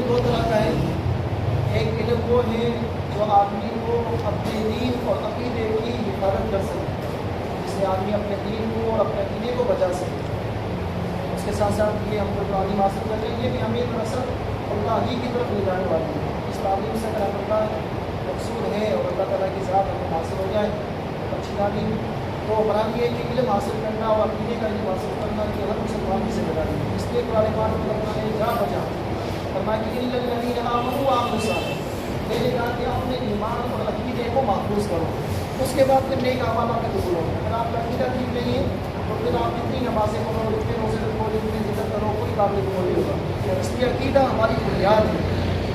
दो तरह का है। एक इल्म वो है जो आदमी को अपने दीन और अक़ीदे की हिफाजत कर सके, जिससे आदमी अपने दीन को और अपने अक़ीदे को बचा सके। उसके साथ साथ ये हम लोग तालीम हासिल कर रहे हैं कि हमें दरअसल अल्लाह ही की तरफ ले जाने वाली है। इस तालीम से अगर अल्लाह मकसूद है और अल्लाह ताला की ज़ात हमें हासिल हो जाए अच्छी तालीम, तो बराबर ये कि इल्म हासिल करना और अक़ीदे का इल्म हासिल करना कि हर मुसलमान की ज़िम्मेदारी है। इसलिए कुरान पाक में अल्लाह ने जा बचा फरमाया कि इल्लल्लज़ीना आमनू व अमीलुस सालिहात, मैंने कहा कि अपने ईमान और अक़ीदे को महफूज करो, उसके बाद फिर नेक अमाल आपके कबूल होंगे। अगर आपका अक़ीदा ठीक नहीं है तो फिर आप जितनी नमाज़ें पढ़ो, जितने रोज़े रखो, जितनी जिक्र करो, कोई काबिल कबूल नहीं होगा। इसलिए अक़ीदा हमारी बुनियाद है,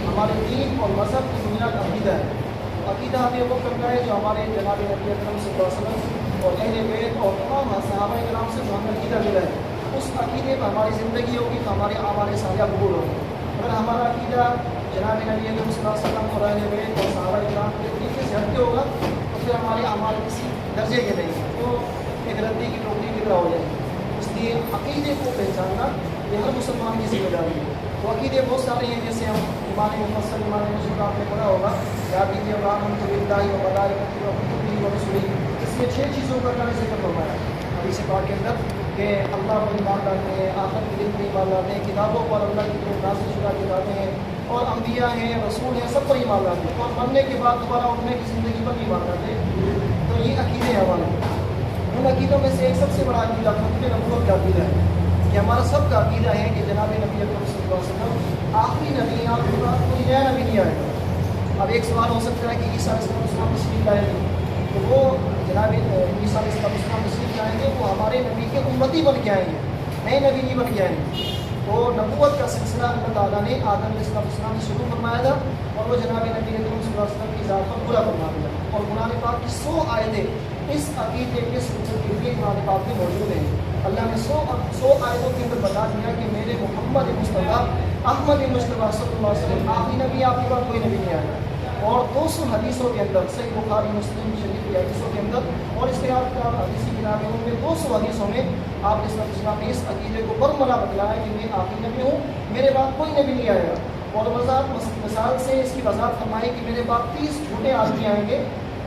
हमारे दीन और मज़हब की बुनियाद अक़ीदा है। अक़ीदा हमें वो करना है जो हमारे जनाब नबी अकरम सल्लल्लाहु अलैहि वसल्लम और अहले बैत और तमाम सहाबा किराम से जो हमें अक़ीदा मिला है, उस अक़ीदे पर हमारी ज़िंदगी होगी तो हमारे आमाल सालिहा कबूल होंगे। अगर हमारा अक़ीदा जनाब नबी अकरम सल्लल्लाहु अलैहि वसल्लम और अहले बैत और सहाबा किराम के तरीके से हटके होगा तो फिर हमारे आमाल किसी दर्जे के नहीं, तो एक रद्दी की टोकरी की तरह हो जाएगी। इसलिए अक़ीदे को पहचानना ये हर मुसलमान की जिम्मेदारी है। तो अक़ीदे बहुत सारे हैं, जैसे हम ईमान मुफस्सल, ईमान मुश्तक़ आपने पढ़ा होगा, या कीजिए आमनतु बिल्लाहि व मलाइकतिही व कुतुबिही व रुसुलिही। इसमें 6 चीज़ों का मैंने जिक्र फरमाया हदीस पाक के अंदर कि अल्लाह पर ईमान लाते हैं, आखिरत के दिन पर ईमान लाते हैं, किताबों पर अल्लाह की तरफ नाज़िल शुदा किताबें हैं और अम्बिया हैं, रसूल हैं, सब पर ईमान लाते हैं और मरने के बाद दोबारा उठने की ज़िंदगी पर ईमान लाते हैं। तो ये अक़ीदे हैं हमारे। उन अक़ीदों में से एक सबसे बड़ा अक़ीदा खत्म नबूवत का अक़ीदा है कि हमारा सब का अक़ीदा है कि जनाब नबी अकरम सल्लल्लाहु अलैहि वसल्लम आखिरी नबी हैं, आपके बाद कोई नया नबी नहीं आएगा। अब एक सवाल हो सकता है कि ईसा अलैहिस्सलाम तशरीफ़ लाएंगे, तो वो जनाब ईसा अलैहिस्सलाम तशरीफ़ लाएंगे, वो हमारे नबी के उम्मती बन के आएंगे, नए नबी नहीं बन के आएंगे। तो नबूवत का सिलसिला अल्लाह ताला ने आदम अलैहिस्सलाम से शुरू फरमाया था और वो जनाब नबी अकरम सल्लल्लाहु अलैहि वसल्लम की ज़ात पर पूरा फरमा दिया। और कुरान पाक की 100 आयतें इस अक़ीदे के सिलसिले के लिए कुरान पाक में मौजूद हैं। अल्लाह ने 100 आयतों के अंदर बता दिया कि मेरे मोहम्मद मुस्तफ़ा अहमद मुस्तफ़ा सल्लल्लाहु अलैहि वसल्लम आखिरी नबी, आपके बाद कोई नबी नहीं आएगा। और 200 हदीसों के अंदर, सही बुखारी मुस्लिम शरीफ की हदीसों के अंदर और इसके आपका हदीसी किताबें उनमें 200 हदीसों में आप इस्लाम ने इस अक़ीदे को बरमला बतलाया कि मैं आखिरी नबी हूँ, मेरे बाद कोई नबी नहीं आएगा। और मिसाल से इसकी वजाहत फरमाई कि मेरे बाद 30 झूठे आदमी आएंगे,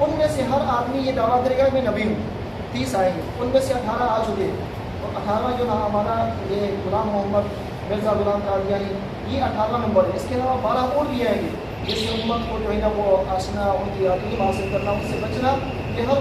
उनमें से हर आदमी ये दावा करेगा मैं नबी हूँ। 30 आएंगे, उनमें से 18 आ चुके और 18 जो ना हमारा ये गुलाम मोहम्मद मिर्ज़ा गुलाम कादियानी, ये 18 नंबर है। इसके अलावा 12 और भी आएंगे, जिससे उम्मत को जो है ना वो आशना, उनकी तालीम हासिल करना, उनसे बचना, ये हर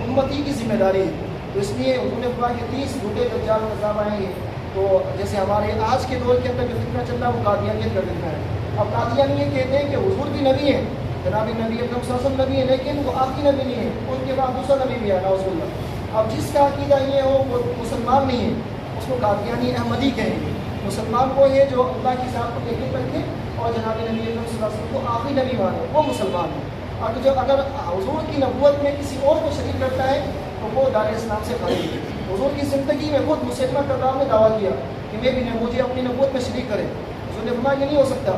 उम्मती की जिम्मेदारी है। तो इसलिए उन्होंने कहा कि 30 झूठे दज्जाल कज़्ज़ाब आएंगे। तो जैसे हमारे आज के दौर के अंदर जो फितना चल रहा है वो कादियानियत का फितना है। अब कादियानियत कहते हैं कि हुजूर भी नबी हैं, जनाब नबी अकरम सल्लल्लाहु अलैहि वसल्लम नबी है, लेकिन वो आखिरी नबी नहीं है, उनके बाद दूसरा नबी भी है नाउज़ुबिल्लाह। अब जिसका अक़ीदा ये हो वो मुसलमान नहीं है, उसको कादियानी अहमदी कहेंगे। मुसलमान वो है जो अल्लाह की ज़ात को यकीन रखे और जनाब नबी अकरम सल्लल्लाहु अलैहि वसल्लम को आखिरी नबी माने, वो मुसलमान है। और जो अगर हुजूर की नबूवत में किसी और को शरीक करता है तो वो दायरे इस्लाम से खारिज है। हुजूर की ज़िंदगी में खुद मुसलमान करदार ने दावा किया कि मैं भी मुझे अपनी नबूवत में शरीक करें। हुजूर ने फरमाया ये नहीं हो सकता,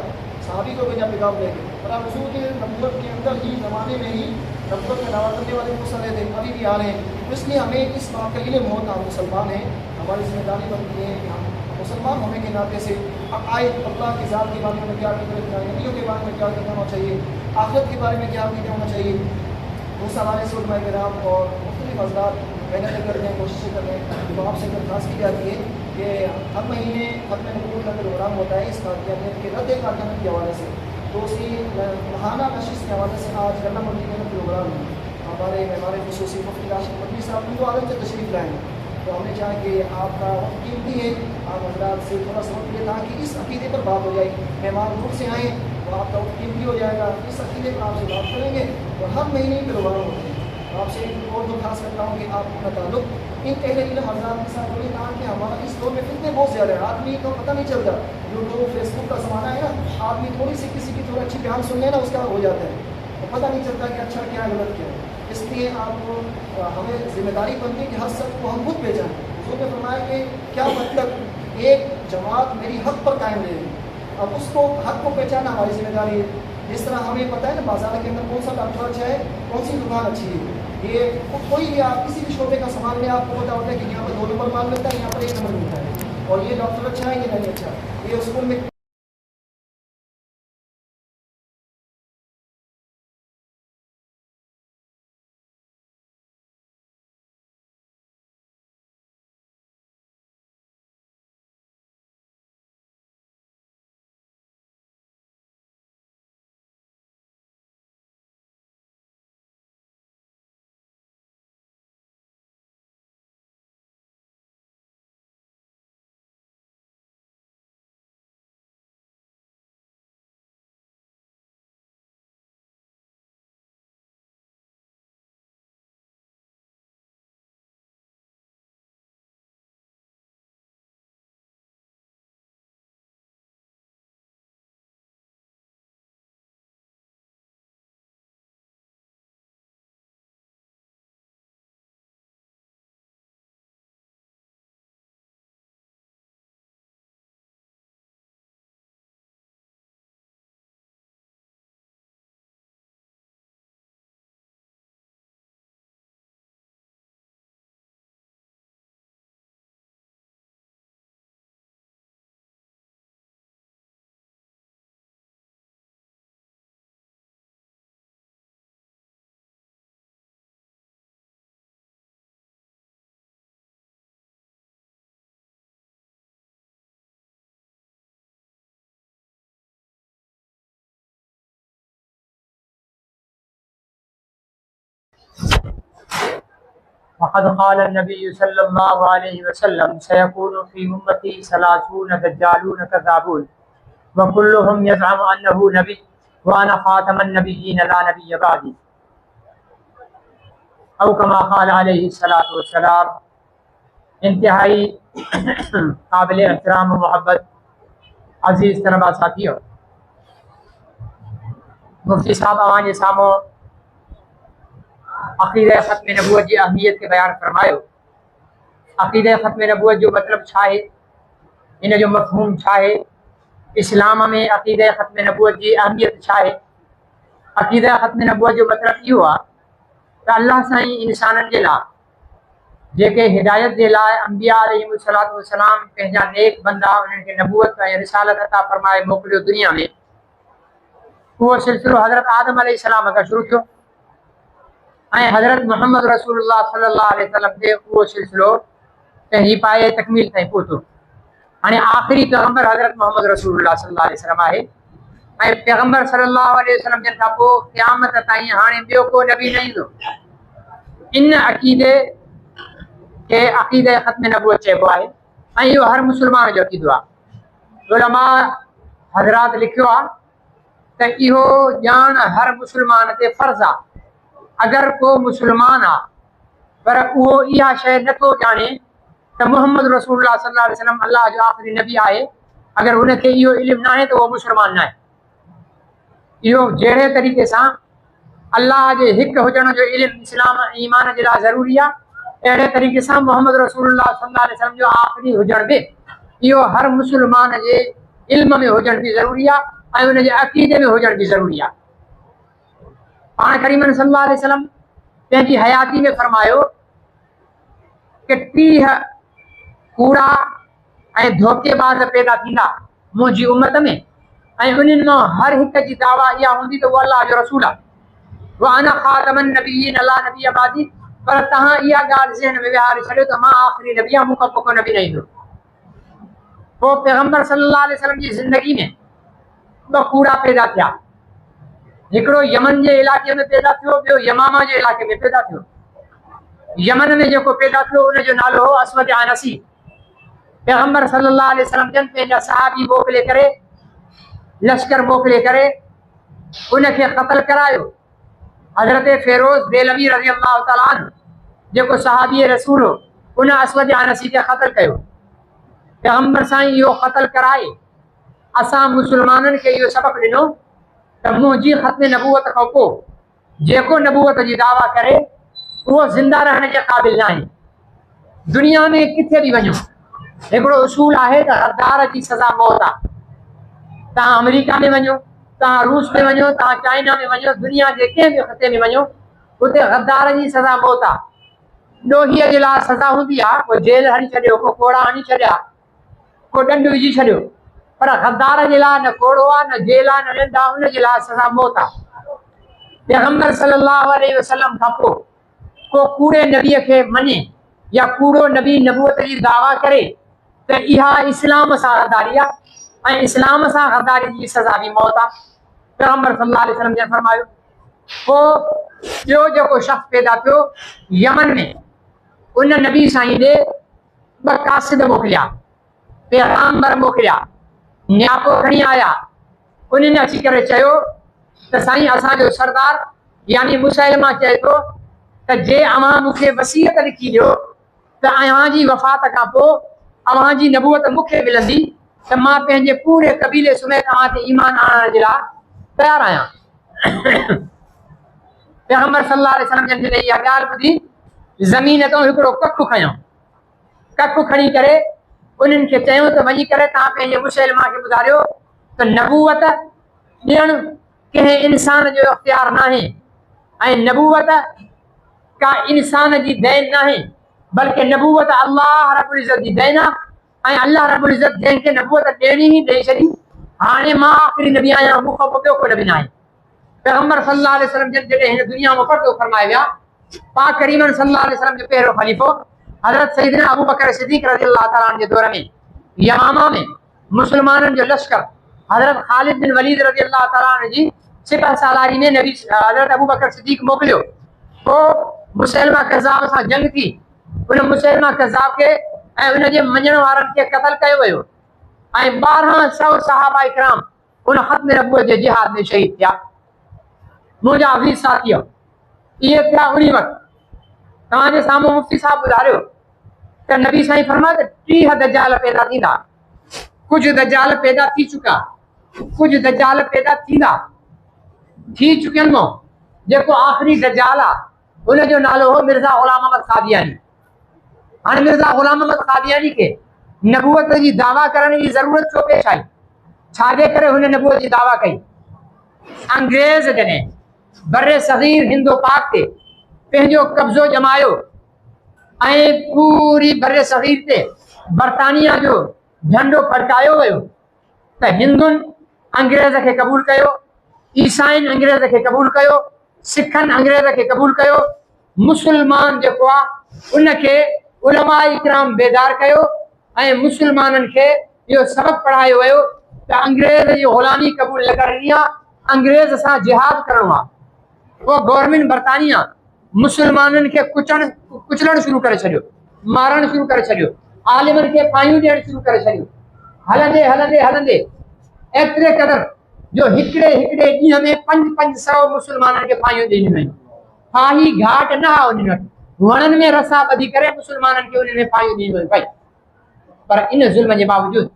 सहाबी को बिना पैगाम लेके। और आप हुजूर की नबूवत के अंदर ही ज़माने में ही नबूवत में दावा करने वाले बहुत सारे थे, अभी भी आ रहे हैं। तो इसलिए हमें इस बात का इल्म हो, हम मुसलमान हैं, हमारी जिम्मेदारी बनती है कि हम मुसलमान होने के नाते से अक़ाइद, अल्लाह की ज़ात के बारे में क्या अक़ीदा रखना है, नबियों के बारे में क्या अक़ीदा होना चाहिए, आखिरत के बारे में क्या अक़ीदा होना चाहिए, उस हवाले से उलमाए किराम और मुख्तलिफ हज़रात मेहनत कर रहे हैं, कोशिशें कर रहे हैं। तो आपसे दरख्वास्त की जाती है कि हर महीने खत्म नबूवत का प्रोग्राम होता है इस कादियानियत के रद्द कादियानियत के हवाले से। तो उसी महाना नशिश के हवाले से आज गन्ना मंडी में प्रोग्राम है। हमारे खुसूसी मुफ्ती राशिद मदनी साहब उनको आदम से तशरीफ़ लाएँ, तो हमने चाहा कि आपका वक्त कीमती है, आप हज़रात से थोड़ा सा वक्त लें ताकि इस अक़ीदे पर बात हो जाए। मेहमान दूर से आएँ तो आपका वक्त कीमती हो जाएगा, इस अक़ीदे पर आपसे बात करेंगे और हर महीने प्रोग्राम होते हैं। तो आपसे एक और दरख्वास्त करता हूँ कि आप अपना ताल्लुक़ इन अहले इल्म हज़रात के साथ जोड़िए, ताकि हमारा इस दौर में फितने बहुत ज़्यादा है, आदमी को पता नहीं चलता। यूट्यूब फेसबुक का ज़माना है ना, आदमी थोड़ी सी किसी की थोड़ी अच्छी बयान सुन लेना उसका हो जाता है, तो पता नहीं चलता कि अच्छा क्या है गलत क्या है। इसलिए आपको हमें जिम्मेदारी बनती है कि हर सच को हम खुद पहचानें। हुजूर ने फरमाया कि क्या मतलब एक जमात मेरी हक़ पर कायम रहेगी, अब उसको हक़ को पहचानना हमारी जिम्मेदारी है। जिस तरह हमें पता है ना बाजार के अंदर कौन सा डॉक्टर अच्छा है, कौन सी दुकान अच्छी है, ये कोई भी आप किसी भी शोबे का सामान में आपको पता होता है कि यहाँ पर 2 नंबर माल मिलता है, यहाँ पर 1 नंबर मिलता है, और ये डॉक्टर अच्छा है ये नहीं अच्छा, ये स्कूल में वक़द क़ाल नबी सल्लल्लाहु अलैहि वसल्लम सयकूनु फ़ी उम्मती सलासून दज्जालून कज़्ज़ाबून व कुल्लुहुम यज़अमु अन्नहु नबी व अना ख़ातमुन नबिय्यीन ला नबिय्य बअदी औ कमा क़ाल अलैहि सलातु वस्सलाम। इंतहाई काबिल एहतराम मोहब्बत अजीज़ तलबा साथियों, मुफ्ती साहब अवां सामो अक़ीदा ख़त्म नबूवत की अहमियत के बयान फरमायो। अक़ीदा ख़त्म नबूवत जो मतलब छा है, इन जो मफ़हूम छा है, इस्लाम में अक़ीदा ख़त्म नबूवत की अहमियत छा है। अक़ीदा ख़त्म नबूवत जो मतलब इहो आहे त अल्लाह साईं इंसाननि जे लाइ जेके हिदायत जे लाइ अंबिया अलैहिमुस्सलातु वस्सलाम पंहिंजा नेक बंदा उन्हनि खे नबूवत ऐं रिसालत अता फरमाए मोकिलियो दुनिया में, उहो सिलसिलो हज़रत आदम अलैहिस्सलाम खां शुरू थियो ऐं हज़रत मुहम्मद रसूलुल्लाह सल्लल्लाहु अलैहि वसल्लम ते उहो सिलसिलो पंहिंजी पाए तकमील ताईं पहुतो। हाणे आख़िरी पैगम्बर हज़रत मुहम्मद रसूलुल्लाह सल्लल्लाहु अलैहि वसल्लम आहे ऐं पैगम्बर सल्लल्लाहु अलैहि वसल्लम जन खां पोइ क़यामत ताईं हाणे ॿियो को नबी न ईंदो। इन अक़ीदे खे अक़ीदा ख़त्म नबूवत चइबो आहे ऐं इहो हर मुस्लमान जो अक़ीदो आहे। उलमा हज़रात लिखियो आहे त इहो ॼाण हर मुस्लमान ते फ़र्ज़ु आहे। अगर को मुसलमान आ पर उहो इहा शइ नथो ॼाणे त मुहम्मद रसूलुल्लाह सल्लल्लाहु अलैहि वसल्लम अल्लाह जो आख़िरी नबी आहे, अगर उनखे इहो इल्मु न आहे त उहो मुसलमान न आहे। इहो जहिड़े तरीक़े सां अल्लाह जे हिकु हुजण जो इल्मु इस्लाम ईमान जे लाइ ज़रूरी आहे, अहिड़े तरीक़े सां मुहम्मद रसूलुल्लाह सल्लल्लाहु अलैहि वसल्लम जो आख़िरी हुजण बि इहो हर मुसलमान जे इल्म में हुजण बि ज़रूरी आहे ऐं उनजे अक़ीदे में हुजण बि ज़रूरी आहे। पाण करीमन सल्लल्लाहु अलैहि वसल्लम पंहिंजी हयाती में फरमायो कि 30 कूड़ा ऐं धोखेबाज़ पैदा थींदा मुंहिंजी उम्मत में ऐं उन्हनि मां हर हिक जी दावा इहा हूंदी त उहो अल्लाह जो रसूल आहे, व अना ख़ातमुन नबिय्यीन ला नबिय्य बअदी। पर तव्हां इहा ॻाल्हि ज़हन में विहारे छॾियो त मां आख़िरी नबी आहियां, मूंखां पोइ को नबी न ईंदो। पोइ पैगम्बर सल्लल्लाहु अलैहि वसल्लम जी ज़िंदगी में 2 कूड़ा पैदा थिया। हिकिड़ो यमन जे इलाइक़े में पैदा थियो, ॿियो यमामा जे इलाइक़े में पैदा थियो। यमन में जेको पैदा थियो उनजो नालो हो अस्वद अनसी। पैगम्बर सल्लल्लाहु अलैहि वसल्लम जन पंहिंजा सहाबी मोकिले करे, लश्कर मोकिले करे उनखे क़त्ल करायो। हज़रत फ़िरोज़ देलवी रज़ी अल्लाह तआला अन्हु जेको सहाबी रसूल हो, उन अस्वद अनसी खे क़त्ल कयो। पैगम्बर साईं इहो क़त्ल कराए असां मुसलमाननि खे इहो सबक़ ॾिनो त मुंहिंजी ख़त्म नबूवत खां पोइ जेको नबूवत जी दावा करे उहो ज़िंदा रहण जे क़ाबिल न आहे। दुनिया में किथे बि वञो, हिकिड़ो उसूल आहे त गद्दार जी सज़ा मौत आहे। तव्हां अमेरिका में वञो, तव्हां रूस में वञो, तव्हां चाइना में वञो, दुनिया जे कंहिं बि ख़िते में वञो, उते गद्दार जी सज़ा मौत आहे। ॾोहीअ जे लाइ सज़ा हूंदी आहे, को जेल हणी छॾियो, को कोड़ा हणी छॾिया, को ॾंडु विझी छॾियो, पर गद्दार जे लाइ न कोड़ो आहे, न जेल आहे, न ॾंडु आहे, उनजे लाइ सज़ा मौत आहे। पैगम्बर सल्लल्लाहु अलैहि वसल्लम खां पोइ को कूड़े नबीअ खे मञे या कूड़ो नबी नबूवत जी दावा करे त इहा इस्लाम सां गद्दारी आहे ऐं इस्लाम सां गद्दारी जी सज़ा बि मौत आहे। पैगम्बर सल्लल्लाहु अलैहि वसल्लम जन फरमायो। पोइ ॿियो जेको शख़्स पैदा थियो यमन में, उन नबी साईं ॾे 2 कासिद मोकिलिया, पैगाम्बर मोकिलिया, न्यापो खणी आया। उन्हनि अची करे चयो त साईं असांजो सरदार यानी मुसलमा चए थो त जे अव्हां मूंखे वसीयत लिखी ॾियो त अव्हां जी वफ़ात खां पोइ अव्हां जी नबूवत मूंखे मिलंदी त मां पंहिंजे पूरे क़बीले समेत तव्हां ते ईमान आणण जे लाइ तयारु आहियां। पैगम्बर सल्लल्लाहु अलैहि वसल्लम जन जॾहिं इहा ॻाल्हि ॿुधी ज़मीन तां हिकिड़ो कखु खयों, कखु खणी करे उन्हनि खे चयूं त वञी करे तव्हां पंहिंजे मुसलमा खे ॿुधायो त नबूवत ॾियणु कंहिं इंसान जो इख्तियार न आहे ऐं नबूवत का इंसान जी देन न आहे, बल्कि नबूवत अल्लाह रब्बुल इज़्ज़त जी देन आहे ऐं अल्लाह रब्बुल इज़्ज़त जंहिंखे नबूवत ॾियणी ई ॾेई छॾी। हाणे मां आख़िरी नबी आहियां, मूंखां पोइ ॿियो को नबी न आहे। पैगम्बर सल्लल्लाहु अलैहि वसल्लम जॾहिं हिन दुनिया में पर्दो फरमाए विया, पाक करीमन सल्लल्लाहु अलैहि वसल्लम जो पहिरियों ख़लीफ़ो हज़रत सैयदना अबू बकर सिद्दीक़ रज़ी अल्लाह तआला अन्हु जे दौर में यमामा में मुसलमाननि जो लश्कर हज़रत ख़ालिद बिन वलीद रज़ी अल्लाह तआला अन्हु जी सिपह सालारी में नबी हज़रत अबू बकर सिद्दीक़ मोकिलियो। पोइ मुसलमा कज़ाब सां जंग थी, उन मुसलमा कज़ाब खे ऐं उन जे मञण वारनि खे क़तल कयो वियो ऐं 1200 सहाबा इकराम उन ख़त्म नबूवत जे जिहाद में शहीद थिया। मुंहिंजा अज़ीज़ साथीअ, इहे थिया उन वक़्तु। तव्हांजे साम्हूं मुफ़्ती साहिबु ॿुधारियो त नबी साईं फरमायो त 30 दज्जाल पैदा थींदा। कुझु दज्जाल पैदा थी चुका, कुझु दज्जाल पैदा थींदा, थी चुकियनि मां जेको आख़िरी दज्जाल आहे उनजो नालो हो मिर्ज़ा ग़ुलाम अहमद क़ादियानी। हाणे मिर्ज़ा ग़ुलाम अहमद क़ादियानी खे नबूवत जी दावा करण जी ज़रूरत छो पेश आई? छाजे करे हुन नबूवत जी दावा कई? अंग्रेज़ जॾहिं बर्रे सग़ीर हिंदो पाक ते पंहिंजो कब्ज़ो जमायो ऐं पूरी बर्रे सग़ीर ते बरतानिया जो झंडो फड़कायो वियो त हिंदुनि अंग्रेज़ खे क़बूल कयो, ईसाइन अंग्रेज़ खे क़बूल कयो, सिखनि अंग्रेज़ खे क़बूल कयो, मुसलमान जेको आहे उनखे उलमा इकराम बेदार कयो ऐं मुसलमाननि खे इहो सबक़ु पढ़ायो वियो त अंग्रेज़ जी ग़ुलामी क़बूल न करणी आहे, अंग्रेज़ सां जिहाद करिणो आहे। पोइ गवर्नमेंट बरतानिया मुसलमाननि खे कुचलणु शुरू करे छॾियो, मारणु शुरू करे छॾियो, आलिमनि खे फायूं ॾियणु शुरू करे छॾियो। हलंदे हलंदे हलंदे एतिरे क़दुरु जो हिकिड़े ॾींहं में 500 मुसलमाननि खे फायूं ॾिनियूं वयूं। फाही घाट न आहे उन्हनि वटि, वणनि में रसा ॿधी करे मुसलमाननि खे उन्हनि में फायूं ॾिनियूं वयूं भाई। पर इन ज़ुल्म जे बावजूदि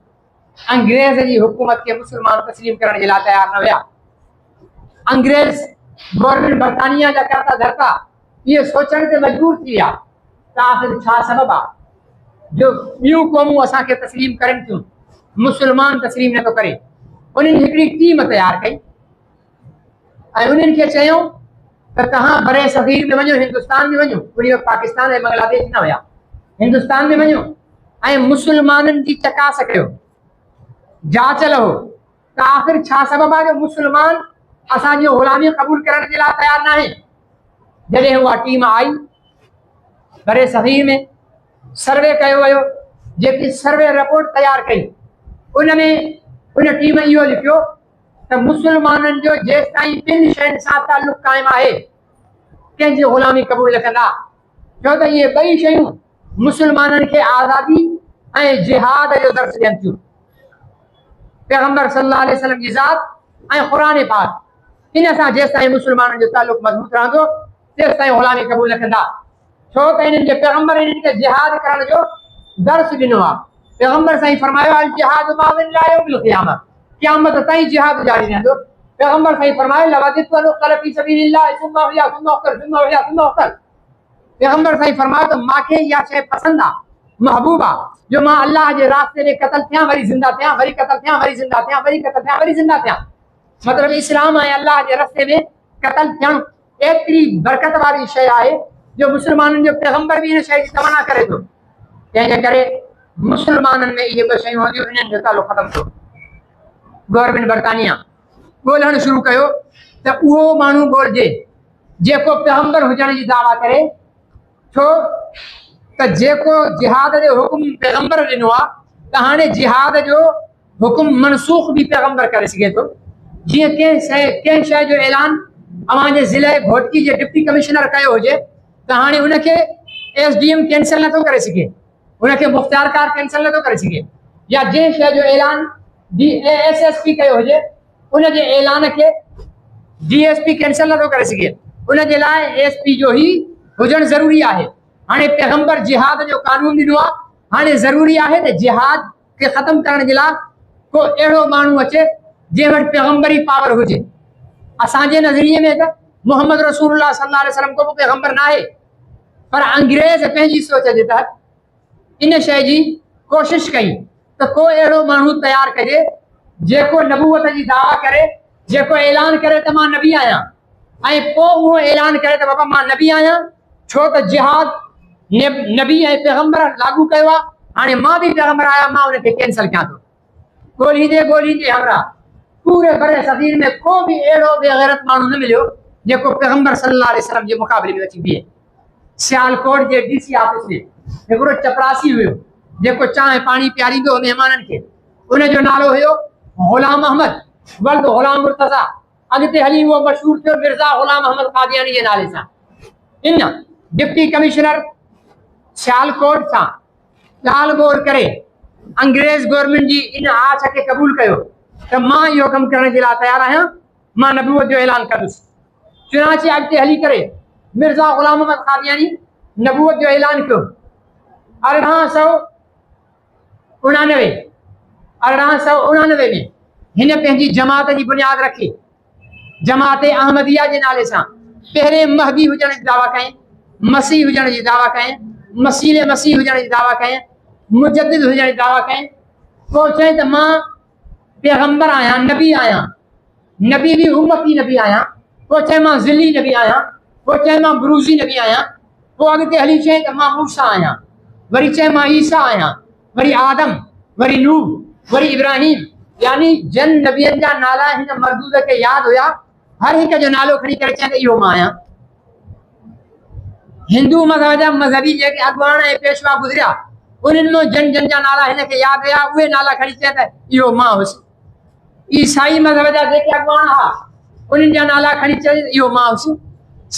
अंग्रेज़ जी हुकूमत खे मुसलमान तस्लीम करण जे लाइ तयारु न हुया। अंग्रेज़ गवर्नमेंट बरतानिया जा करता धरता इहे सोचण ते मजबूर थी विया त आख़िर छा सबबु आहे जो ॿियूं क़ौमूं असांखे तस्लीम करनि थियूं, मुसलमान तस्लीम नथो करे। उन्हनि हिकिड़ी टीम तयारु कई ऐं उन्हनि खे चयूं त तव्हां बरे सग़ीर में वञो, हिंदुस्तान में वञो, उन वक़्तु पाकिस्तान ऐं बांग्लादेश न हुया, हिंदुस्तान में वञो ऐं मुसलमाननि जी चकास कयो, जांच लहो त आख़िर छा सबबु आहे जो मुसलमान असांजी ग़ुलामी क़बूल करण जे लाइ तयारु न आहे। जॾहिं उहा टीम आई बरे सग़ीर में सर्वे कयो वियो, जेकी सर्वे रिपोर्ट तयारु कई उनमें उन टीम इहो लिखियो त मुसलमाननि जो जेसि ताईं 2 शयुनि सां तालुक़ु क़ाइमु आहे कंहिंजी ग़ुलामी क़बूल न कंदा, छो त इहे 2 शयूं मुसलमाननि खे आज़ादी ऐं जिहाद जो दर्स ॾियनि थियूं। पैगम्बर सल्लल्लाहु अलैहि वसल्लम जी ज़ात ऐं क़ुरान पाक, इन सां जेसि ताईं मुसलमाननि जो तालुक़ु मज़बूत रहंदो तेसि ताईं ग़ुलामी क़बूल न कंदा, छो त इन्हनि जे पैगम्बर इन्हनि खे जिहाद करण जो दर्स ॾिनो आहे। पैगम्बर साईं फरमायो अल जिहाद माज़िन ला यौमिल क़ियामह, क़यामत ताईं जिहाद जारी रहंदो। पैगम्बर साईं फरमायो लवदितु अन उक़तल फी सबीलिल्लाह सुम्मा उहया सुम्मा उक़तल सुम्मा उहया सुम्मा उक़तल। पैगम्बर साईं फरमायो त मूंखे इहा शइ पसंदि आहे, महबूब आहे जो मां अल्लाह जे रास्ते में क़तल थियां, वरी ज़िंदा थियां, वरी क़तल थियां, वरी ज़िंदा थियां, वरी क़तल थियां, वरी ज़िंदा थियां। मतिलबु इस्लाम ऐं अल्लाह जे रस्ते में क़तल थियणु एतिरी बरकत वारी शइ आहे जो मुसलमाननि जो पैगम्बर बि इन शइ जी तमन्ना करे थो। तंहिंजे करे मुसलमाननि में इहे 2 शयूं हूंदियूं, इन्हनि जो तालुक़ु ख़तमु थियो। गवर्नमेंट बरतानिया ॻोल्हणु शुरू कयो त उहो माण्हू ॻोल्हिजे जेको पैगम्बर हुजण जी दावा करे, छो त जेको जिहाद जो हुकुम पैगम्बर ॾिनो आहे त हाणे जिहाद जो हुकुम मनसूख बि पैगम्बर करे सघे थो। जीअं कंहिं शइ जो ऐलान अवां जे ज़िले घोटकी जे डिप्टी कमिश्नर कयो हुजे त हाणे उनखे SDM कैंसिल नथो करे सघे, उनखे मुख़्तियारकार कैंसिल नथो करे सघे, या जंहिं शइ जो ऐलान SSP कयो हुजे उन जे ऐलान खे DSP कैंसिल नथो करे सघे, उन जे लाइ SP जो ई हुजणु ज़रूरी आहे। हाणे पैगम्बर जिहाद जो कानून ॾिनो आहे, हाणे ज़रूरी आहे त जिहाद खे ख़तमु करण जे लाइ को अहिड़ो माण्हू अचे जंहिं वटि पैगम्बरी पावर हुजे। असांजे नज़रिए में त मोहम्मद रसूलुल्लाह सल्लल्लाहु अलैहि वसल्लम को बि पैगम्बर न आहे, पर अंग्रेज़ पंहिंजी सोच जे तहत इन शइ जी कोशिशि कई त को अहिड़ो माण्हू तयारु कजे जेको नबूवत जी दावा करे, जेको ऐलान करे त मां नबी आहियां ऐं पोइ उहो ऐलान करे त बाबा मां नबी आहियां, छो त जिहाद नबी ऐं पैगम्बर लागू कयो आहे, हाणे मां बि पैगम्बर आहियां, मां उनखे कैंसिल कयां थो। ॻोल्हींदे हमरा पूरे बरे सग़ीर में को बि अहिड़ो बेग़ैरत माण्हू न मिलियो जेको पैगम्बर सल्लल्लाहु अलैहि वसल्लम जे मुक़ाबले में अची बीहे। सियालकोट जे DC ऑफिस में हिकिड़ो चपरासी हुयो जेको चांहि पाणी पियारींदो हो महिमाननि खे, उनजो नालो हुयो ग़ुलाम अहमद वल्द ग़ुलाम मुर्तज़ा। अॻिते हली उहो मशहूरु थियो मिर्ज़ा ग़ुलाम अहमद क़ादियानी जे नाले सां। इन डिप्टी कमिश्नर सियालकोट सां ॻाल्हि ॿोल करे अंग्रेज़ गवर्नमेंट जी इन आछ खे क़बूल कयो त मां इहो कमु करण जे लाइ तयारु आहियां, मां नबूवत जो ऐलान कंदुसि। चुनाचे अॻिते हली करे मिर्ज़ा ग़ुलाम अहमद क़ादियानी नबूवत जो ऐलान कयो। 1899 में हिन पंहिंजी जमात जी बुनियाद रखी। जमात अहमदिया जे नाले सां पहिरें महदी हुजण जी दावा कयईं, मसीह हुजण जी दावा कयईं, मसीह हुजण जी दावा कयईं, मुजद्दिद हुजण जी दावा कयईं। पोइ चयईं त मां पैगंबर आहियां, नबी आहियां, नबी बि उम्मती नबी आहियां। पोइ चयईं मां ज़िली नबी आहियां। पोइ चयईं मां ब्रूज़ी नबी आहियां। पोइ अॻिते हली चयईं त मां मूसा आहियां। वरी चयईं मां ईसा आहियां, वरी आदम, वरी नूह, वरी इब्राहिम। यानी जन नबियनि जा नाला हिन मरदूद खे यादि हुया। हर हिक जो नालो खणी करे चयईं त इहो मां आहियां। हिंदू मज़हब जा मज़हबी जेके अॻुवान ऐं पेशवा गुज़रिया उन्हनि में जन जन जा नाला हिनखे यादि हुया, उहे नाला खणी चयईं त इहो मां हुउसि। ईसाई मज़हब जा जेके अॻुवान हुआ उन्हनि जा नाला खणी चयईं इहो मां हुउसि।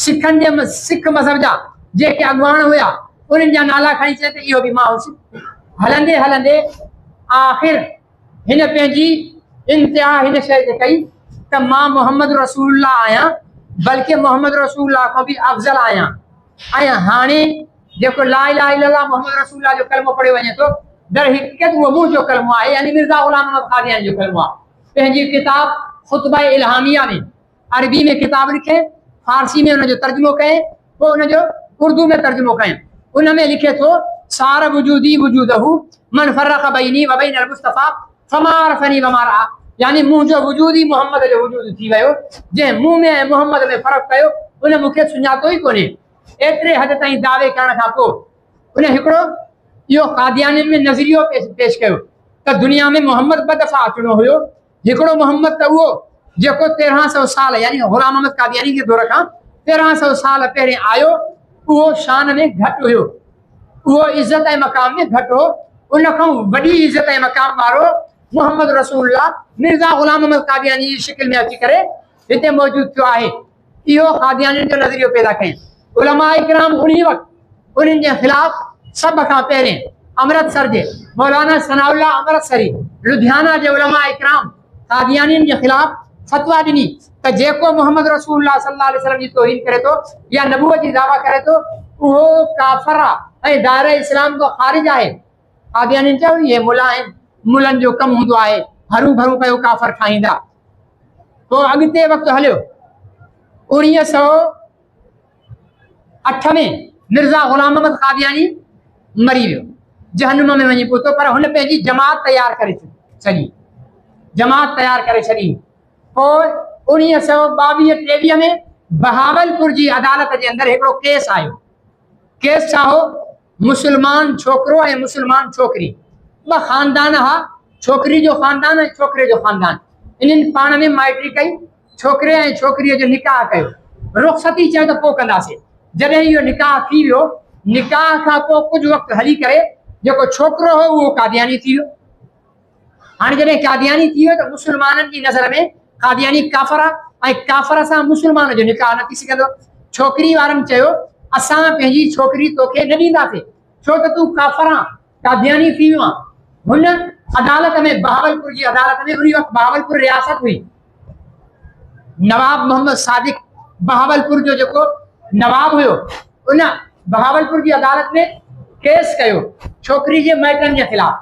सिखनि जे सिख मज़हब जा जेके अॻुवान हुया उन्हनि जा नाला खणी चयईं त इहो बि मां हुउसि। हलंदे हलंदे आख़िर हिन पंहिंजी इंतिहा हिन शइ ते कई त मां मोहम्मद रसूलुल्लाह आहियां, बल्कि मोहम्मद रसूलुल्लाह खां बि अफ़ज़ल आहियां। ऐं हाणे जेको ला इलाहा इल्लल्लाह मोहम्मद रसूलुल्लाह जो कलमो पढ़ियो वञे थो, दर हक़ीक़त उहो मुंहिंजो जो कलमो आहे, यानी मिर्ज़ा ग़ुलाम अहमद क़ादियानी जो कलमो आहे। पंहिंजी किताब ख़ुतबा इल्हामिया में अरबी में किताब लिखे, फारसी में उनजो तर्जुमो कयईं, पोइ उनजो उर्दू में तर्जुमो कयईं। उन में लिखे थो सार वजूदी वजूदहू मन फर्रक़ बैनी व बैन मुस्तफ़ा फमा अरफ़नी वमा रहा। यानी मुंहिंजो वजूद ई मोहम्मद जो वजूद थी वियो। जंहिं मूं में ऐं मोहम्मद में फ़र्क़ु कयो उन मूंखे सुञातो ई कोन्हे। एतिरे हद ताईं दावे करण खां पोइ उन हिकिड़ो इहो क़ादियानियुनि में नज़रियो पेश कयो त दुनिया में मोहम्मद ॿ दफ़ा अचिणो हुयो। हिकिड़ो मोहम्मद त उहो जेको 1300 साल यानी ग़ुलाम अहमद क़ादियानी जे दौर खां 1300 साल पहिरें आयो, उहो शान में घटि हुयो, उहो इज़त ऐं मक़ाम में घटि हो। उन खां वॾी इज़त ऐं मक़ाम वारो मोहम्मद रसूलुल्लाह मिर्ज़ा ग़ुलाम अहमद क़ादियानी जी शिकिल में अची करे हिते मौजूदु थियो आहे। इहो क़ादियानियुनि जो नज़रियो पैदा कयईं। उलमा इकराम उन वक़्तु उन्हनि जे ख़िलाफ़ सभ खां पहिरें अमृतसर जे मौलाना सनाउल्लाह अमृतसरी, लुधियाना जे उलमा इकराम क़ादियानियुनि जे ख़िलाफ़ फतवा ॾिनी त जेको मोहम्मद रसूलुल्लाह सल्लल्लाहु अलैहि वसल्लम जी तौहीन करे थो या नबूवत जी दावा करे थो उहो काफ़िर आहे ऐं दायरे इस्लाम खां ख़ारिज आहे। क़ादियानियुनि चयो इहे मुला आहिनि, मुलनि जो कमु हूंदो आहे, हरू भरू पियो काफ़िर ठाहींदा। पोइ अॻिते वक़्तु हलियो। 1908 में मिर्ज़ा ग़ुलाम अहमद क़ादियानी मरी वियो, जहन्नुम में वञी पहुतो, पर हुन पंहिंजी जमात तयारु करे छॾी, जमात तयारु करे छॾी। पोइ 1922-23 में बहावलपुर जी अदालत जे अंदरि हिकिड़ो केस आयो। केस छा हो? मुस्लमान छोकिरो ऐं मुस्लमान छोकिरी, ॿ ख़ानदान हुआ, छोकिरी जो ख़ानदान ऐं छोकिरे जो ख़ानदान। इन्हनि पाण में माइटी कई, छोकिरे ऐं छोकिरीअ जो निकाह कयो। रुख़्सती चयो त पोइ कंदासीं। जॾहिं इहो निकाह थी वियो, निकाह खां पोइ कुझु वक़्तु हली करे जेको छोकिरो हो उहो क़ादियानी थी वियो। हाणे जॾहिं क़ादियानी थी वियो त मुस्लमाननि जी नज़र में क़ादियानी काफ़िर आहे ऐं काफ़िर सां मुस्लमान जो निकाह न थी सघंदो। छोकिरी वारनि चयो असां पंहिंजी छोकिरी तोखे न ॾींदासीं, छो त तूं काफ़िर आहीं, क़ादियानी थी वियो आहे। हुन अदालत में, बहावलपुर जी अदालत में, उन वक़्तु बहावलपुर रियासत हुई, नवाब मोहम्मद सादिक बहावलपुर जो जेको नवाब हुयो, उन बहावलपुर जी अदालत में केस कयो छोकिरी जे माइटनि जे ख़िलाफ़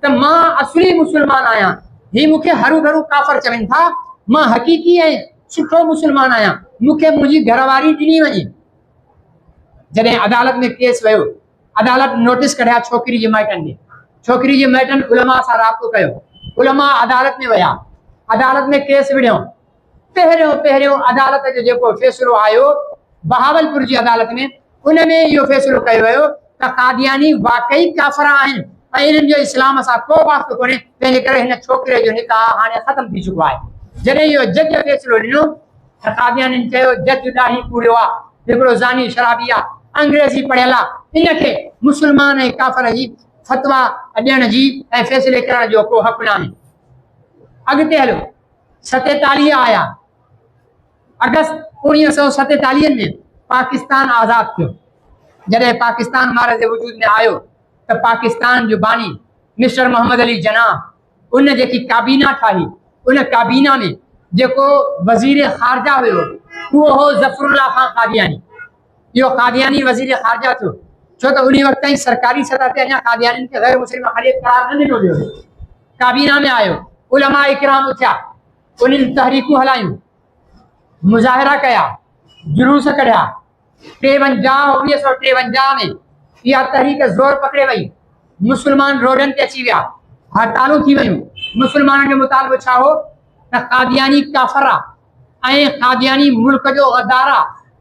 त मां असली मुस्लमान आहियां, ही मूंखे हरू भरू काफ़िर चवनि था, मां हक़ीक़ी ऐं सुठो मुस्लमान आहियां, मूंखे मुंहिंजी घरवारी ॾिनी वञे। जॾहिं अदालत में केस वियो, अदालत नोटिस कढिया छोकिरी जे माइटनि खे, छोकिरी जे माइटनि उलमा सां राब्तो कयो, उलमा अदालत में विया, अदालत में केस विढ़ियो। पहिरियों अदालत जो जेको फ़ैसिलो आयो बहावलपुर जी अदालत में, उन में इहो फ़ैसिलो कयो वियो त क़ादियानी वाकई काफ़िर आहिनि ऐं इन्हनि जो इस्लाम सां को वास्तो कोन्हे, तंहिंजे करे हिन छोकिरे जो निकाह हाणे ख़तमु थी चुको आहे। जॾहिं इहो जज फ़ैसिलो ॾिनो त क़ादियानियुनि चयो जज ॾाढी कूड़ियो आहे, हिकिड़ो ज़ानी शराबी आहे, अंग्रेज़ी पढ़ियल आहे, इनखे मुस्लमान ऐं काफ़िर जी फतवा ॾियण जी ऐं फ़ैसिले करण जो को हक़ न आहे। अॻिते हलियो, 47 आया, अगस्त 1947 में पाकिस्तान आज़ादु थियो। जॾहिं पाकिस्तान महाराज वजूद में आयो त पाकिस्तान जो बानी मिस्टर मोहम्मद अली जनाह उन जेकी काबीना ठाही उन काबीना में जेको वज़ीर ख़ारजा हुयो उहो हो ज़फ़रुल्लाह खान कादियानी। इहो कादियानी वज़ीर ख़ारजा थियो छो त उन वक़्त ताईं सरकारी सतह ते अञा कादियानी खे ग़ैर मुस्लिम ख़ालिद करार न ॾिनो वियो। काबीना में आयो, उलमा इकराम उथिया, उन्हनि तहरीकूं हलायूं, मुज़ाहिरा कया, जुलूस कढिया। 1953 में इहा तहरीक ज़ोर पकड़े वई, मुस्लमान रोडनि ते अची विया, हड़तालूं थी वयूं। मुस्लमाननि जो मुतालबो छा हो त कादियानी काफ़रा ऐं कादियानी मुल्क जो गद्दारा,